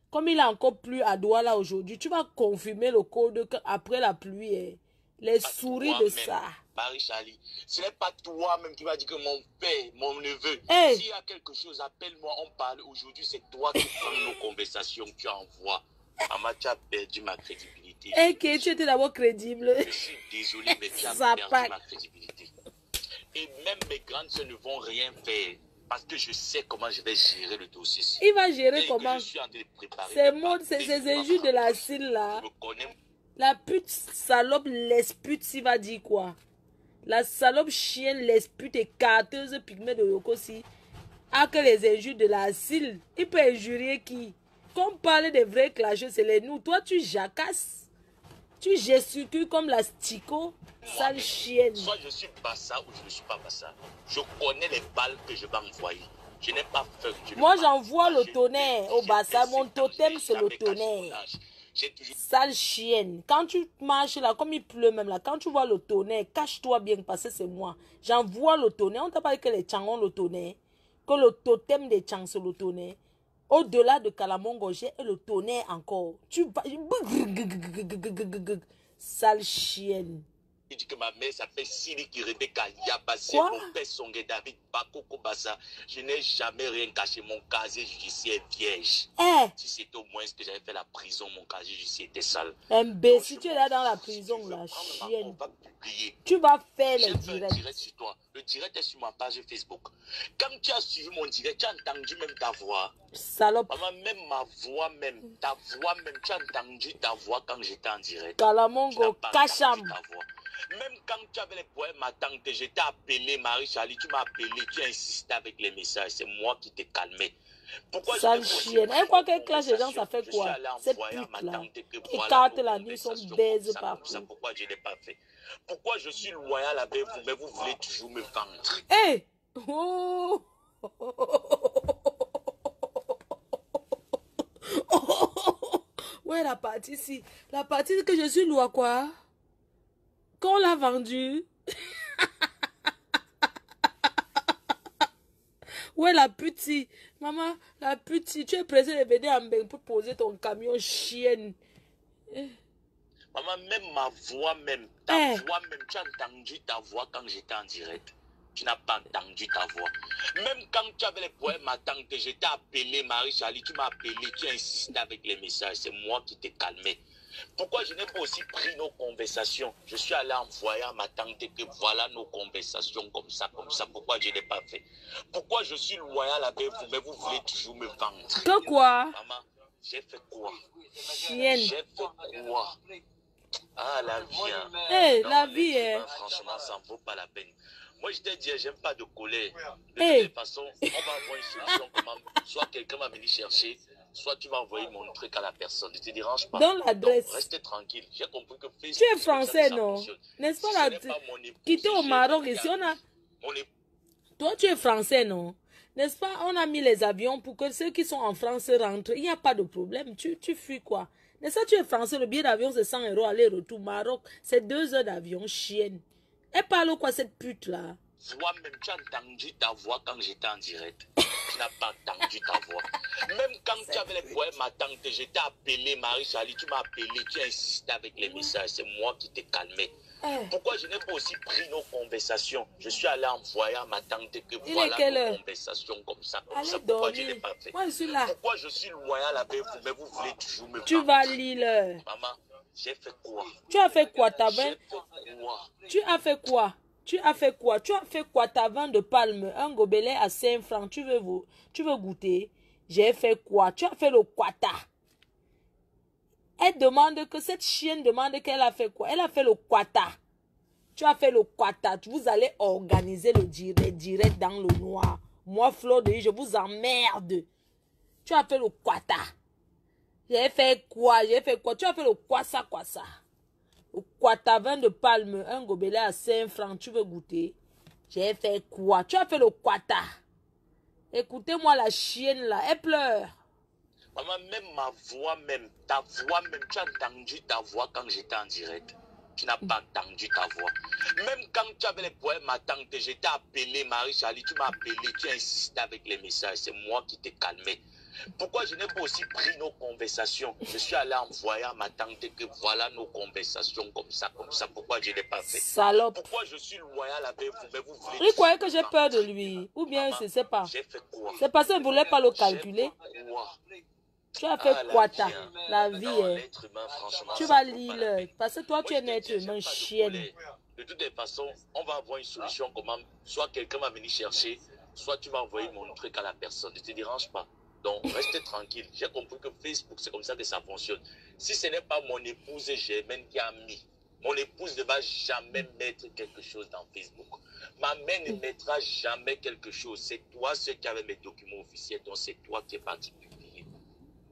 Comme il a encore plu à Douala aujourd'hui, tu vas confirmer le code après la pluie. Hein. Les souris de ça. Marie-Charlie, ce n'est pas toi-même qui vas dire que mon père, mon neveu, s'il y a quelque chose, appelle-moi, on parle. Aujourd'hui, c'est toi qui prends nos conversations, tu envoies. Maman, tu as perdu ma crédibilité. Ok, tu étais d'abord crédible. Je suis désolé, mais tu as perdu ma crédibilité. Et même mes grandes soeurs ne vont rien faire. Parce que je sais comment je vais gérer le dossier. Il va gérer comment? Ces mots, ces injures de la cile là. La pute salope lespute, il va dire quoi? La salope chienne lespute et carteuse pygmée de Yokosi a que les injures de la cile. Il peut injurier qui? Comme parler des vrais clasheurs, c'est les nous. Toi, tu jacasses. Tu gesticules comme la stico, sale chienne. Soit je suis bassa ou je ne suis pas bassa. Je connais les balles que je vais envoyer. Je n'ai pas peur. Moi, j'envoie le tonnerre au bassa. Mon totem, c'est le tonnerre. Sale chienne. Quand tu marches là, comme il pleut même là, quand tu vois le tonnerre, cache-toi bien parce que c'est moi. J'envoie le tonnerre. On t'a parlé que les Tchang ont le tonnerre. Que le totem des Tchang, c'est le tonnerre. Au-delà de Kalamongo, j'ai le tonnerre encore. Tu vas... Sale chienne. Il dit que ma mère s'appelle Sili Rebecca Yabasé, mon père Songue David Bakoko Bassa. Je n'ai jamais rien caché, mon casier judiciaire vierge. Si c'était au moins ce que j'avais fait la prison, mon casier judiciaire était sale. Imbécile, tu es là dans la prison, la chienne. On va publier. Tu vas faire le direct. J'ai fait un direct sur toi. Le direct est sur ma page Facebook. Comme tu as suivi mon direct, tu as entendu même ta voix. Salope. Maman, même ma voix, même ta voix, même tu as entendu ta voix quand j'étais en direct. Kalamongo, Kacham. Même quand tu avais les poèmes, ma tante, je t'ai appelé, Marie-Charlie, tu m'as appelé, tu as insisté avec les messages, c'est moi qui t'ai calmé. Pourquoi sale chienne. Elle croit qu'elle clash les gens, ça fait quoi? Cette pute-là, qui carte la nuit, son baise partout. Pourquoi je ne l'ai pas fait? Pourquoi je suis loyal avec vous, mais vous voulez toujours me vendre? Hé! Oh! Ouais, la partie ici. La partie que je suis loin, quoi? Quand on l'a vendu. Ouais, la petite. Maman, la petite. Tu es pressée de venir en Beng pour poser ton camion chienne. Maman, même ma voix, même ta voix, même tu as entendu ta voix quand j'étais en direct. Tu n'as pas entendu ta voix. Même quand tu avais les poèmes, ma tante, je t'ai appelé, Marie-Charlie, tu m'as appelé, tu as insisté avec les messages. C'est moi qui t'ai calmé. Pourquoi je n'ai pas aussi pris nos conversations? Je suis allé envoyer à ma tante que voilà nos conversations comme ça, comme ça. Pourquoi je n'ai pas fait? Pourquoi je suis loyal avec vous, mais vous voulez toujours me vendre? Que quoi? Maman, j'ai fait quoi? Chienne. J'ai fait quoi? Ah, la vie. Hein. Hey, non, la vie, hein. Franchement, ça ne vaut pas la peine. Moi, je t'ai dit, j'aime pas de colère. De toute façon, on va avoir une solution. Comment... Soit quelqu'un va venir chercher, soit tu vas envoyer mon truc à la personne. Ne te dérange pas. Dans l'adresse. Restez tranquille. J'ai compris que Facebook, tu es français, non? N'est-ce pas la... Quitter au Maroc, ici, on a... Toi, tu es français, non? N'est-ce pas? On a mis les avions pour que ceux qui sont en France rentrent. Il n'y a pas de problème. Tu fuis quoi? N'est-ce pas? Tu es français, le billet d'avion, c'est 100 € aller-retour. Maroc, c'est 2 heures d'avion, chienne. Elle parle quoi, cette pute-là? Toi-même, tu as entendu ta voix quand j'étais en direct. Tu n'as pas entendu ta voix. Même quand tu avais les poèmes, ma tante, je t'ai appelé, Marie-Charlie, tu m'as appelé, tu as insisté avec les messages. C'est moi qui t'ai calmé. Pourquoi je n'ai pas aussi pris nos conversations? Je suis allé envoyer à ma tante que voilà nos conversations comme ça, comme ça. Pourquoi je n'ai pas fait? Moi, je suis là. Pourquoi je suis loyal avec vous, mais vous voulez toujours me vendre? Tu vas lire. Maman, j'ai fait quoi? Tu as fait quoi, ta mère? Tu as fait quoi? Tu as fait quoi? Tu as fait quoi? Ta vin de palme, un gobelet à 5 francs. Tu veux goûter? J'ai fait quoi? Tu as fait le quata. Elle demande que cette chienne demande qu'elle a fait quoi? Elle a fait le quata. Tu as fait le quata. Vous allez organiser le direct dans le noir. Moi, Fleur de Lys, je vous emmerde. Tu as fait le quata. J'ai fait quoi? J'ai fait quoi? Tu as fait le quoi ça? Le quata, vin de palme, un gobelet à 5 francs. Tu veux goûter? J'ai fait quoi? Tu as fait le quata. Écoutez-moi la chienne là, elle pleure. Maman, même ma voix, même ta voix, même tu as entendu ta voix quand j'étais en direct. Tu n'as pas entendu ta voix. Même quand tu avais les poèmes à tante, j'étais appelé Marie-Charlie, tu m'as appelé, tu as insisté avec les messages, c'est moi qui t'ai calmé. Pourquoi je n'ai pas aussi pris nos conversations? Je suis allé envoyer à ma tante que voilà nos conversations comme ça. Pourquoi je n'ai pas fait? Salope. Pourquoi je suis loyal avec vous, mais vous voulez... Il croyait que j'ai peur de lui. Ou bien je ne sais pas. J'ai fait quoi? C'est parce qu'il ne voulait pas le calculer. Tu as fait quoi ta? La vie est... Tu vas lire. Parce que toi, tu es un être humain chienne. De toutes les façons, on va avoir une solution comment... Soit quelqu'un va venir chercher, soit tu vas envoyer mon truc à la personne. Ne te dérange pas. Donc, restez tranquille. J'ai compris que Facebook, c'est comme ça que ça fonctionne. Si ce n'est pas mon épouse Germaine qui a mis, mon épouse ne va jamais mettre quelque chose dans Facebook. Ma mère ne mettra jamais quelque chose. C'est toi, ceux qui avaient mes documents officiels, donc c'est toi qui es parti publier.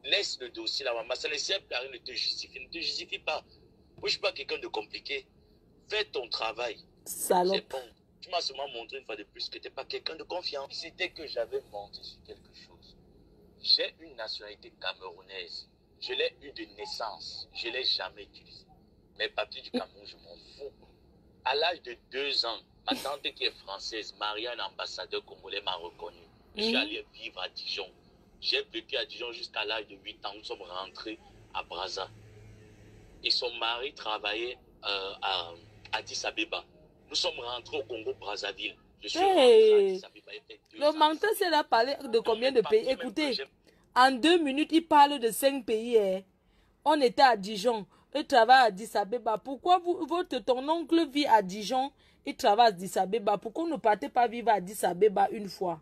Laisse le dossier là, maman. Ça ne sert à rien de te justifier. Ne te justifie pas. Moi, je ne suis pas quelqu'un de compliqué. Fais ton travail. Salope. C'est bon. Tu m'as seulement montré une fois de plus que tu n'es pas quelqu'un de confiant. C'était que j'avais menti sur quelque chose. J'ai une nationalité camerounaise. Je l'ai eue de naissance. Je ne l'ai jamais utilisée. Mes papiers du Cameroun, je m'en fous. À l'âge de 2 ans, ma tante qui est française, Marianne, ambassadeur congolais, m'a reconnu. Je suis allé vivre à Dijon. J'ai vécu à Dijon jusqu'à l'âge de 8 ans. Nous sommes rentrés à Brazza. Et son mari travaillait à Addis Abeba. Nous sommes rentrés au Congo-Brazzaville. Je suis rentré à Addis Abeba. Le menteur, c'est a parlé de combien de pays? Écoutez, en 2 minutes, il parle de 5 pays. Hein. On était à Dijon. Il travaille à Addis Abeba. Pourquoi ton oncle vit à Dijon? Il travaille à Addis Abeba. Pourquoi ne partez pas vivre à Addis Abeba une fois?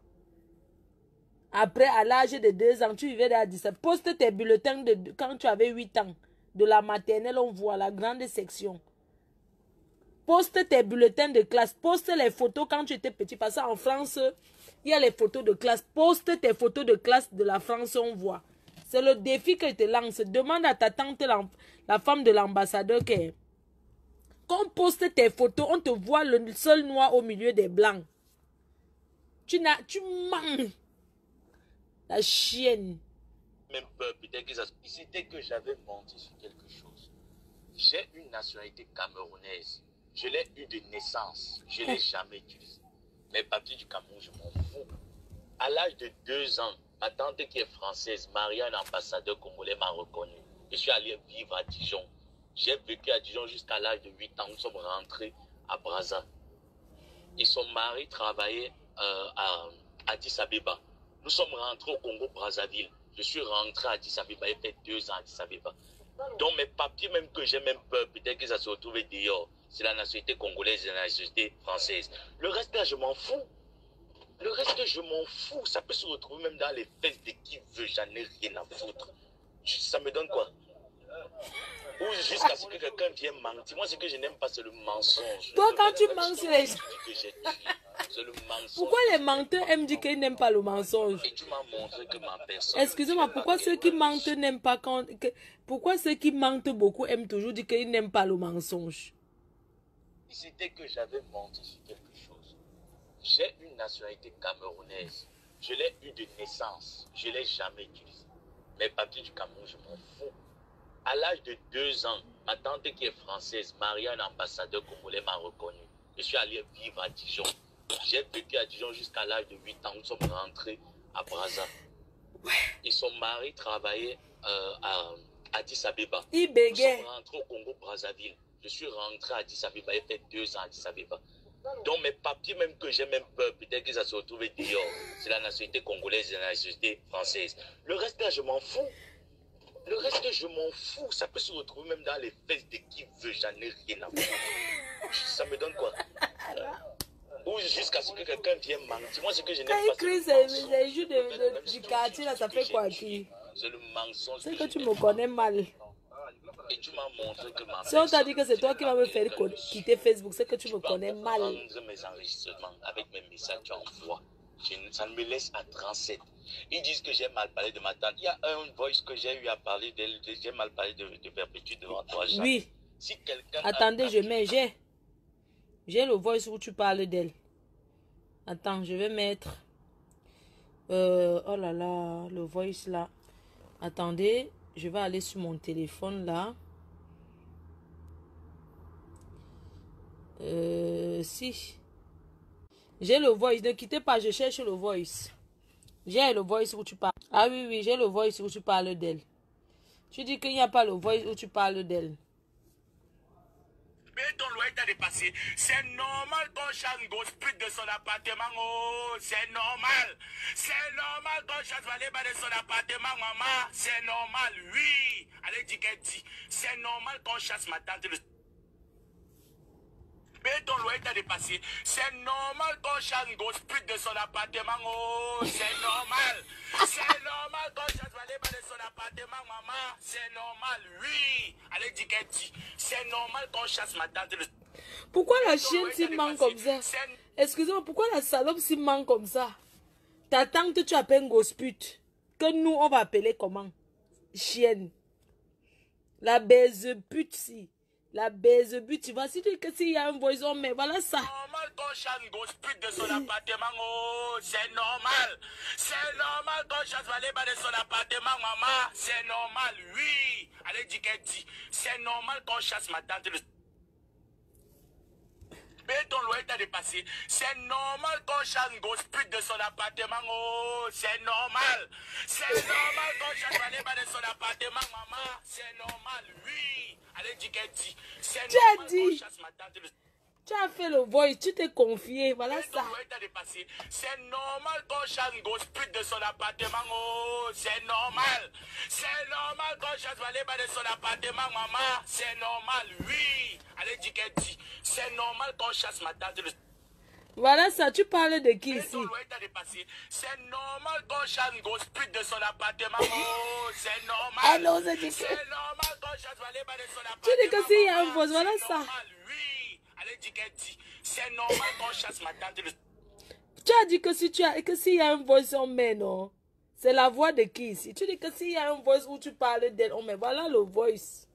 Après, à l'âge de 2 ans, tu vivais à Addis Abeba. Poste tes bulletins de quand tu avais 8 ans. De la maternelle, on voit la grande section. Poste tes bulletins de classe. Poste les photos quand tu étais petit. Parce qu'en France, il y a les photos de classe. Poste tes photos de classe de la France, on voit. C'est le défi que je te lance. Demande à ta tante, la femme de l'ambassadeur, qu'on poste tes photos, on te voit le seul noir au milieu des blancs. Tu mens. La chienne. Même peur, peut-être que c'était que j'avais menti sur quelque chose. J'ai une nationalité camerounaise. Je l'ai eue de naissance. Je ne l'ai jamais utilisée. Mes papiers du Cameroun, je m'en fous. À l'âge de 2 ans, ma tante qui est française, Marianne, ambassadeur congolais, m'a reconnu. Je suis allé vivre à Dijon. J'ai vécu à Dijon jusqu'à l'âge de 8 ans. Nous sommes rentrés à Brazza. Et son mari travaillait à Addis Abeba. Nous sommes rentrés au Congo-Brazzaville. Je suis rentré à Addis Abeba. Il fait 2 ans à Addis Abeba. Donc mes papiers, même que j'ai même peur, peut-être que ça se retrouve dehors. C'est la nationalité congolaise et la nationalité française. Le reste, là, je m'en fous. Le reste, je m'en fous. Ça peut se retrouver même dans les fesses de qui veut. J'en ai rien à foutre. Ça me donne quoi? Ou jusqu'à ce que quelqu'un vienne mentir. Moi, ce que je n'aime pas, c'est le mensonge. Toi, quand tu mens sur les gens... C'est le mensonge. Pourquoi les menteurs aiment dire qu'ils n'aiment pas le mensonge? Et tu m'as montré que ma personne... Excusez-moi, pourquoi ceux qui mentent n'aiment pas quand... Pourquoi ceux qui mentent beaucoup aiment toujours dire qu'ils n'aiment pas le mensonge? C'était que j'avais menti sur quelque chose. J'ai une nationalité camerounaise. Je l'ai eue de naissance. Je ne l'ai jamais utilisée. Mes papiers du Cameroun, je m'en fous. À l'âge de 2 ans, ma tante qui est française, Marianne, ambassadeur congolais, m'a reconnu. Je suis allé vivre à Dijon. J'ai vécu à Dijon jusqu'à l'âge de 8 ans. Nous sommes rentrés à Brazza. Et son mari travaillait à Addis Abeba. Il Nous bégait. sommes rentrés au Congo-Brazzaville. Je suis rentré à Addis Abeba. Il fait 2 ans à Addis Abeba. Donc mes papiers, même que j'ai même peur, peut-être que ça se retrouve dehors. C'est la nationalité congolaise et la nationalité française. Le reste, là, je m'en fous. Le reste, je m'en fous. Ça peut se retrouver même dans les fesses de qui veut. J'en ai rien à foutre. Ça me donne quoi? Ou jusqu'à ce que quelqu'un vienne mentir. Moi, ce que je n'aime Quand pas, il crie ces jours du quartier, là, ça fait quoi qui? c'est le mensonge. C'est que tu me connais mal. Et tu m'as montré que ma Si on t'a dit que c'est toi qui vas me faire quitter Facebook, c'est que tu me peux connais mal. prendre mes enregistrements avec mes messages, tu envoies. Ça me laisse à 37. Ils disent que j'ai mal parlé de ma tante. Il y a un voice que j'ai eu à parler d'elle. J'ai mal parlé de Perpétue devant toi. Oui. Si quelqu'un Attendez, je mets. J'ai le voice où tu parles d'elle. Attends, je vais mettre. Oh là là, le voice là. Attendez, je vais aller sur mon téléphone là. Si. J'ai le voice. Ne quittez pas, je cherche le voice. J'ai le voice où tu parles. Ah oui, oui, j'ai le voice où tu parles d'elle. Tu dis qu'il n'y a pas le voice où tu parles d'elle. Mais ton loyer t'a dépassé. C'est normal qu'on chasse gosse pute de son appartement. Oh, c'est normal. C'est normal qu'on chasse Valéba de son appartement, maman. C'est normal, oui. Allez, dis qu'elle dit. C'est normal qu'on chasse ma tante de... Mais ton loyer t'a dépassé. C'est normal qu'on chasse gosse pute de son appartement. Oh, c'est normal. C'est normal qu'on chasse Valéba de son appartement, maman. C'est normal, oui. Allez, dis qu'elle dit. C'est normal qu'on chasse ma tante de... Pourquoi la chienne s'y manque comme ça? Excusez-moi, pourquoi la salope s'y manque comme ça? Ta tante, tu appelles gosse pute. Que nous, on va appeler comment? Chienne. La baise pute, si. La baise pute, tu vois, si tu dis que s'il y a un voisin, mais voilà ça. C'est normal qu'on chasse gosse pute de son appartement. Oh, c'est normal. C'est normal qu'on chasse Valéba de son appartement, maman. C'est normal, oui. Allez, dis qu'elle dit. C'est normal qu'on chasse ma tante de... Mais ton loyer t'a dépassé. C'est normal qu'on chasse gosse pute de son appartement. Oh, c'est normal. C'est normal qu'on chasse Valéba de son appartement, maman. C'est normal, oui. Allez, dis qu'elle dit. C'est normal qu'on chasse ma tante de... Tu as fait le voice, tu t'es confié, voilà ça. C'est normal qu'on chasse gosse pute de son appartement. Oh, c'est normal. C'est normal qu'on chasse Valéba de son appartement, maman. C'est normal, oui. Allez, dis qu'elle dit. C'est normal qu'on chasse ma tante de... Voilà ça, tu parles de qui ici? C'est normal qu'on chasse gosse pute de son appartement. Oh, c'est normal. Ah non, c'est dit que... C'est normal qu'on chasse Valéba de son appartement. Tu dis que s'il y a un voice, voilà ça. Oui. Allez, dis qu'elle dit. C'est normal qu'on chasse ma tante de... Tu as dit que si tu as que s'il y a un voice on met, non? C'est la voix de qui ici? Tu dis que s'il y a un voice où tu parles d'elle, on met. Voilà le voice.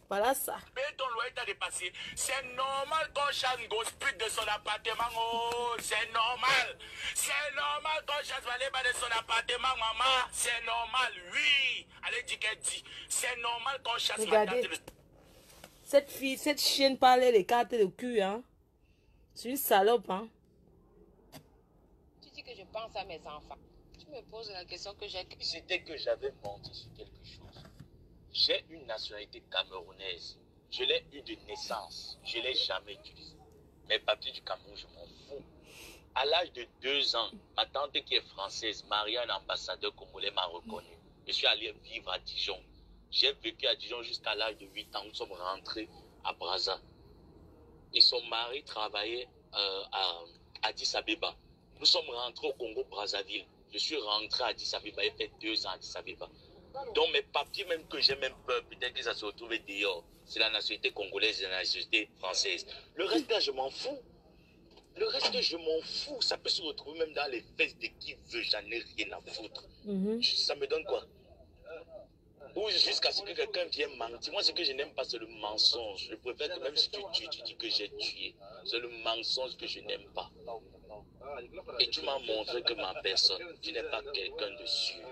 Voilà ça. Mais ton loyer t'a dépassé. C'est normal qu'on chasse gosse pute de son appartement. Oh, c'est normal. C'est normal qu'on chasse Valéba de son appartement, maman. C'est normal, oui. Allez, dis qu'elle dit. C'est normal qu'on chasse ma tante de... Cette fille, cette chienne parlait les cartes de cul, hein. C'est une salope, hein. Tu dis que je pense à mes enfants. Tu me poses la question que j'ai... C'était que j'avais menti sur quelque chose. J'ai une nationalité camerounaise. Je l'ai eu de naissance. Je ne l'ai jamais utilisée. Mes papiers du Cameroun, je m'en fous. À l'âge de 2 ans, ma tante qui est française, mariée à un ambassadeur congolais, m'a reconnu. Je suis allé vivre à Dijon. J'ai vécu à Dijon jusqu'à l'âge de 8 ans. Nous sommes rentrés à Brazza. Et son mari travaillait à Addis Abeba. Nous sommes rentrés au Congo-Brazzaville. Je suis rentré à Addis Abeba. J'ai fait 2 ans à Addis Abeba. Donc mes papiers, même que j'ai même peur, peut-être que ça se retrouve dehors. C'est la nationalité congolaise et la nationalité française. Le reste, là, je m'en fous. Le reste, je m'en fous. Ça peut se retrouver même dans les fesses de qui veut. J'en ai rien à foutre. Ça me donne quoi? Ou jusqu'à ce que quelqu'un vienne mentir. Moi, ce que je n'aime pas, c'est le mensonge. Je préfère que même si tu tues, tu dis que j'ai tué. C'est le mensonge que je n'aime pas. Et tu m'as montré que ma personne, tu n'es pas quelqu'un de sûr.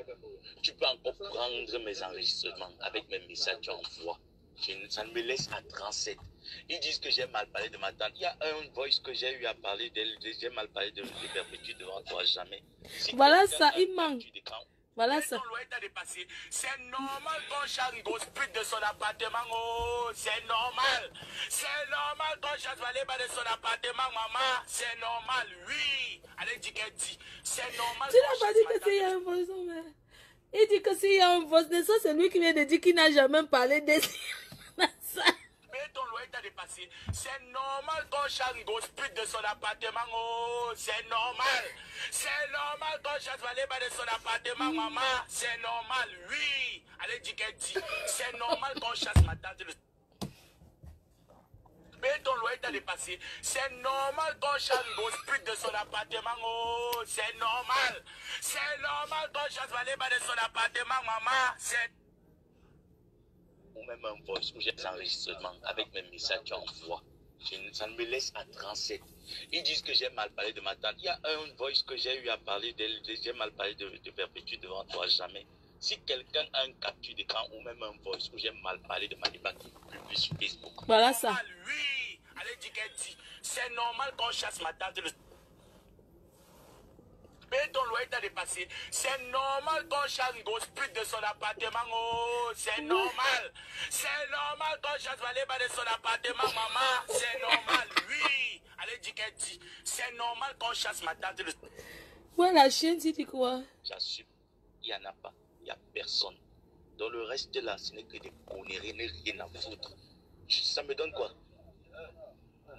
Tu peux encore prendre mes enregistrements avec mes messages, tu envoies. Ça me laisse à 37. Ils disent que j'ai mal parlé de ma tante. Il y a un voice que j'ai eu à parler d'elle. J'ai mal parlé de Perpétue devant toi, jamais. Si voilà ça, il manque. Voilà ça. C'est normal qu'on chasse gosse pute de son appartement. Oh, c'est normal. C'est normal qu'on chasse Valéba de son appartement, maman. C'est normal, oui. Allez, dis qu'elle dit. C'est normal. Tu n'as pas dit que s'il y a un voice, mais... Il dit que s'il y a un voice, ça c'est lui qui vient de dire qu'il n'a jamais parlé de ça. Mais ton loyer t'a dépassé. C'est normal qu'on chasse une grosse pute de son appartement. Oh, c'est normal. C'est normal qu'on chasse Valéba de son appartement, maman. C'est normal, oui. Allez, dis qu'elle dit. C'est normal qu'on chasse ma tante de... Mais ton loyer t'a dépassé. C'est normal qu'on chasse une grosse pute de son appartement. Oh, c'est normal. C'est normal qu'on chasse Valéba de son appartement, maman. C'est... Ou même un voice où j'ai des enregistrements avec mes messages en voix. Ça me laisse à 37. Ils disent que j'ai mal parlé de ma tante. Il y a un voice que j'ai eu à parler d'elle. J'ai mal parlé de Perpétue devant toi, jamais. Si quelqu'un a un capture d'écran ou même un voice où j'ai mal parlé de ma débat qui publie sur Facebook. Voilà ça. Normal, oui. Allez, dis qu'elle dit. C'est normal qu'on chasse ma tante. Mais ton loyer t'a dépassé. C'est normal qu'on chasse une grosse pute de son appartement. Oh, c'est normal. C'est normal qu'on chasse Valéba de son appartement, maman. C'est normal, oui. Allez, dis qu'elle dit. C'est normal qu'on chasse ma tante. Ouais, la chienne, tu dis quoi? J'assume. Il n'y en a pas. Il n'y a personne. Dans le reste là, ce n'est que des conneries, rien à foutre. Ça me donne quoi?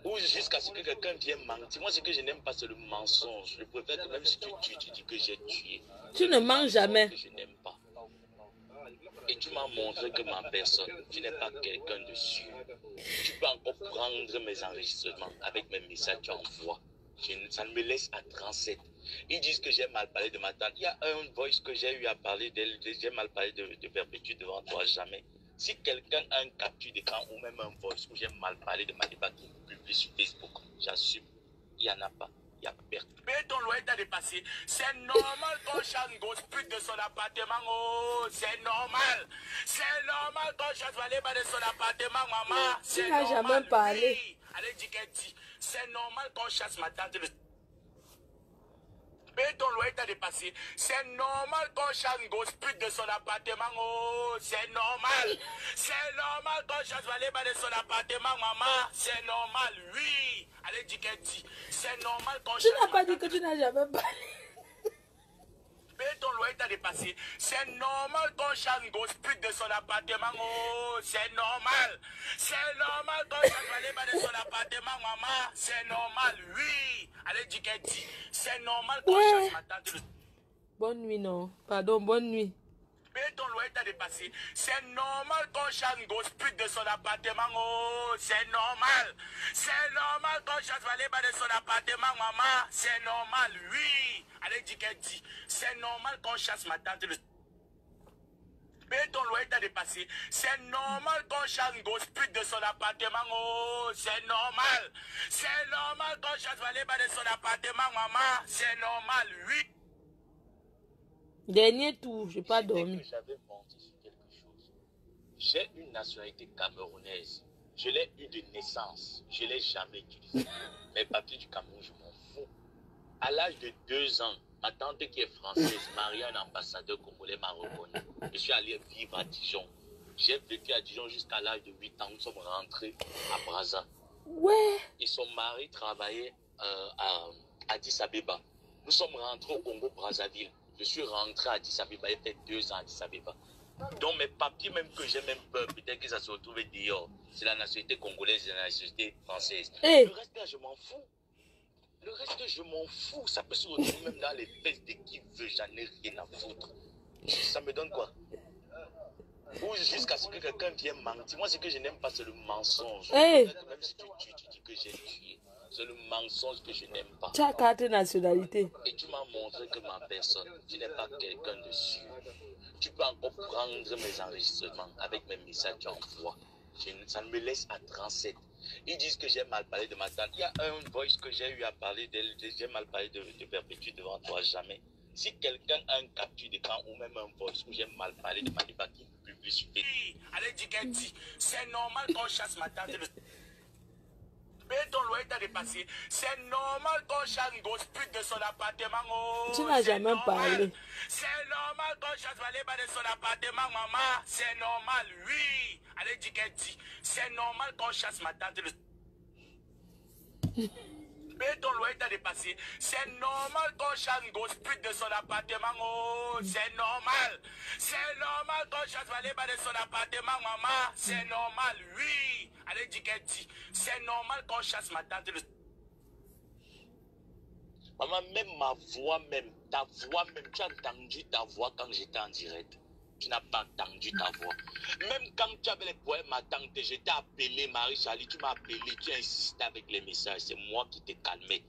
Ou jusqu'à ce que quelqu'un vienne mentir. Moi, ce que je n'aime pas, c'est le mensonge. Je préfère que même si tu tues, tu dis que j'ai tué. Tu ne mens jamais. Que je n'aime pas. Et tu m'as montré que ma personne, tu n'es pas quelqu'un de sûr. Tu peux encore prendre mes enregistrements avec mes messages en voix. Ça me laisse à 37. Ils disent que j'ai mal parlé de ma tante. Il y a un voice que j'ai eu à parler d'elle. J'ai mal parlé de Perpétue devant toi, jamais. Si quelqu'un a un capture d'écran ou même un voice où j'ai mal parlé de ma débat qui publie sur Facebook, j'assume. Il n'y en a pas. Il y a personne. Mais ton loyer t'a dépassé. C'est normal qu'on chasse une grosse pute de son appartement. Oh, c'est normal. C'est normal qu'on chasse Valéba de son appartement, maman. C'est normal. Tu n'as jamais parlé. Oui. Allez, dis qu'elle dit. C'est normal qu'on chasse ma tante. Mais ton loyer t'a dépassé. C'est normal qu'on chasse une grosse pute de son appartement. Oh, c'est normal. C'est normal qu'on chasse Valéba de son appartement, maman. C'est normal, oui. Allez, dis qu'elle dit. C'est normal qu'on chasse... Tu n'as pas dit que tu n'as jamais parlé. Mais ton loyer t'a dépassé. C'est normal qu'on chasse une grosse pute de son appartement. Oh, c'est normal. C'est normal qu'on chasse Valéba de son appartement, maman. C'est normal, oui. Allez, dis qu'elle dit. C'est normal qu'on chasse ma tante. Bonne nuit, non. Pardon, bonne nuit. Mais ton loyer t'a dépassé. C'est normal qu'on chasse une grosse pute de son appartement. Oh, c'est normal. C'est normal qu'on chasse Valéba de son appartement, maman. C'est normal, oui. Allez, dis qu'elle dit. C'est normal qu'on chasse ma tante. Mais ton loyer t'a dépassé. C'est normal qu'on chasse une grosse pute de son appartement. Oh, c'est normal. C'est normal qu'on chasse Valéba de son appartement, maman. C'est normal, oui. Dernier tour, je n'ai pas dormi. J'avais menti sur quelque chose. J'ai une nationalité camerounaise. Je l'ai eu de naissance. Je ne l'ai jamais utilisée. Mes papiers du Cameroun, je m'en fous. À l'âge de 2 ans, ma tante qui est française, mariée à un ambassadeur congolais, m'a reconnu. Je suis allé vivre à Dijon. J'ai vécu à Dijon jusqu'à l'âge de 8 ans. Nous sommes rentrés à Brazza. Ouais. Et son mari travaillait à Addis Abeba. Nous sommes rentrés au Congo-Brazzaville. Je suis rentré à Addis Abeba, il y a peut-être 2 ans à Addis Abeba. Donc mes papiers, même que j'ai même peur, peut-être que ça se retrouve dehors. C'est la nationalité congolaise et la nationalité française. Hey. Le reste là, je m'en fous. Le reste, je m'en fous. Ça peut se retrouver même dans les fesses de qui veut, j'en ai rien à foutre. Ça me donne quoi? Ou jusqu'à ce que quelqu'un vienne mentir. Moi, ce que je n'aime pas, c'est le mensonge. Hey. Même si tu tues, tu dis que j'ai tué. C'est le mensonge que je n'aime pas. Tu as 4 nationalités. Et tu m'as montré que ma personne, tu n'es pas quelqu'un de sûr. Tu peux encore prendre mes enregistrements avec mes messages en voix. Ça me laisse à 37. Ils disent que j'ai mal parlé de ma tante. Il y a un voice que j'ai eu à parler d'elle. J'ai mal parlé de Perpétue devant toi, jamais. Si quelqu'un a un capture d'écran ou même un voice où j'ai mal parlé de ma débat qui publie sur Facebook. Allez, dis qu'elle dit. C'est normal qu'on chasse ma tante. Mais ton loyer t'a dépassé. C'est normal qu'on chasse une grosse pute de son appartement. Oh, tu n'as jamais parlé. C'est normal qu'on chasse Valéba de son appartement, maman. C'est normal, oui. Allez, dis qu'elle dit. C'est normal qu'on chasse ma tante. Mais ton loyer t'a dépassé. C'est normal qu'on chasse une grosse pute de son appartement. Oh, c'est normal. C'est normal qu'on chasse Valéba de son appartement, maman. C'est normal, oui. Allez dire qu'elle dit, c'est normal qu'on chasse ma tante. Maman, même ma voix, même ta voix, même tu as entendu ta voix quand j'étais en direct. Tu n'as pas entendu ta voix. Même quand tu avais les poèmes, ma tante, je t'ai appelé, Marie-Charlie, tu m'as appelé, tu as insisté avec les messages. C'est moi qui t'ai calmé.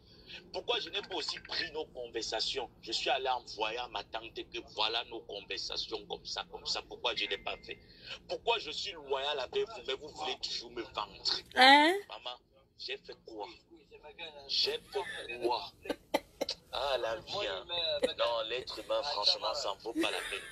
Pourquoi je n'ai pas aussi pris nos conversations? Je suis allé envoyer à ma tante que voilà nos conversations comme ça. Pourquoi je ne l'ai pas fait? Pourquoi je suis loyal avec vous, mais vous voulez toujours me vendre? Hein? Maman, j'ai fait quoi? J'ai fait quoi? Ah, la vie, hein. Non, l'être humain, franchement, ça n'en vaut pas la peine.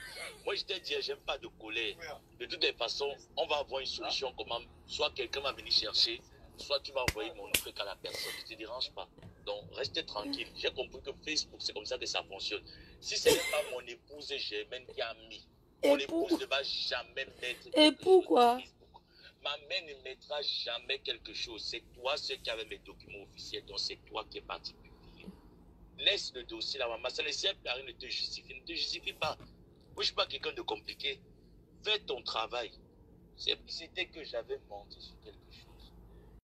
Moi, je te dis, j'aime pas de colère. De toutes les façons, on va avoir une solution. Comment, soit quelqu'un va venir chercher, soit tu vas envoyer mon truc à la personne. Ne te dérange pas. Donc, restez tranquille. J'ai compris que Facebook, c'est comme ça que ça fonctionne. Si ce n'est pas mon épouse Germaine qui a mis, mon épouse ne va jamais mettre. Et pourquoi? Ma mère ne mettra jamais quelque chose. C'est toi, ceux qui avaient mes documents officiels, donc c'est toi qui es parti publier. Laisse le dossier là, maman. Ça ne sert à rien de te justifier. Ne te justifie pas. Moi, je ne suis pas quelqu'un de compliqué. Fais ton travail. C'était que j'avais menti sur quelque chose.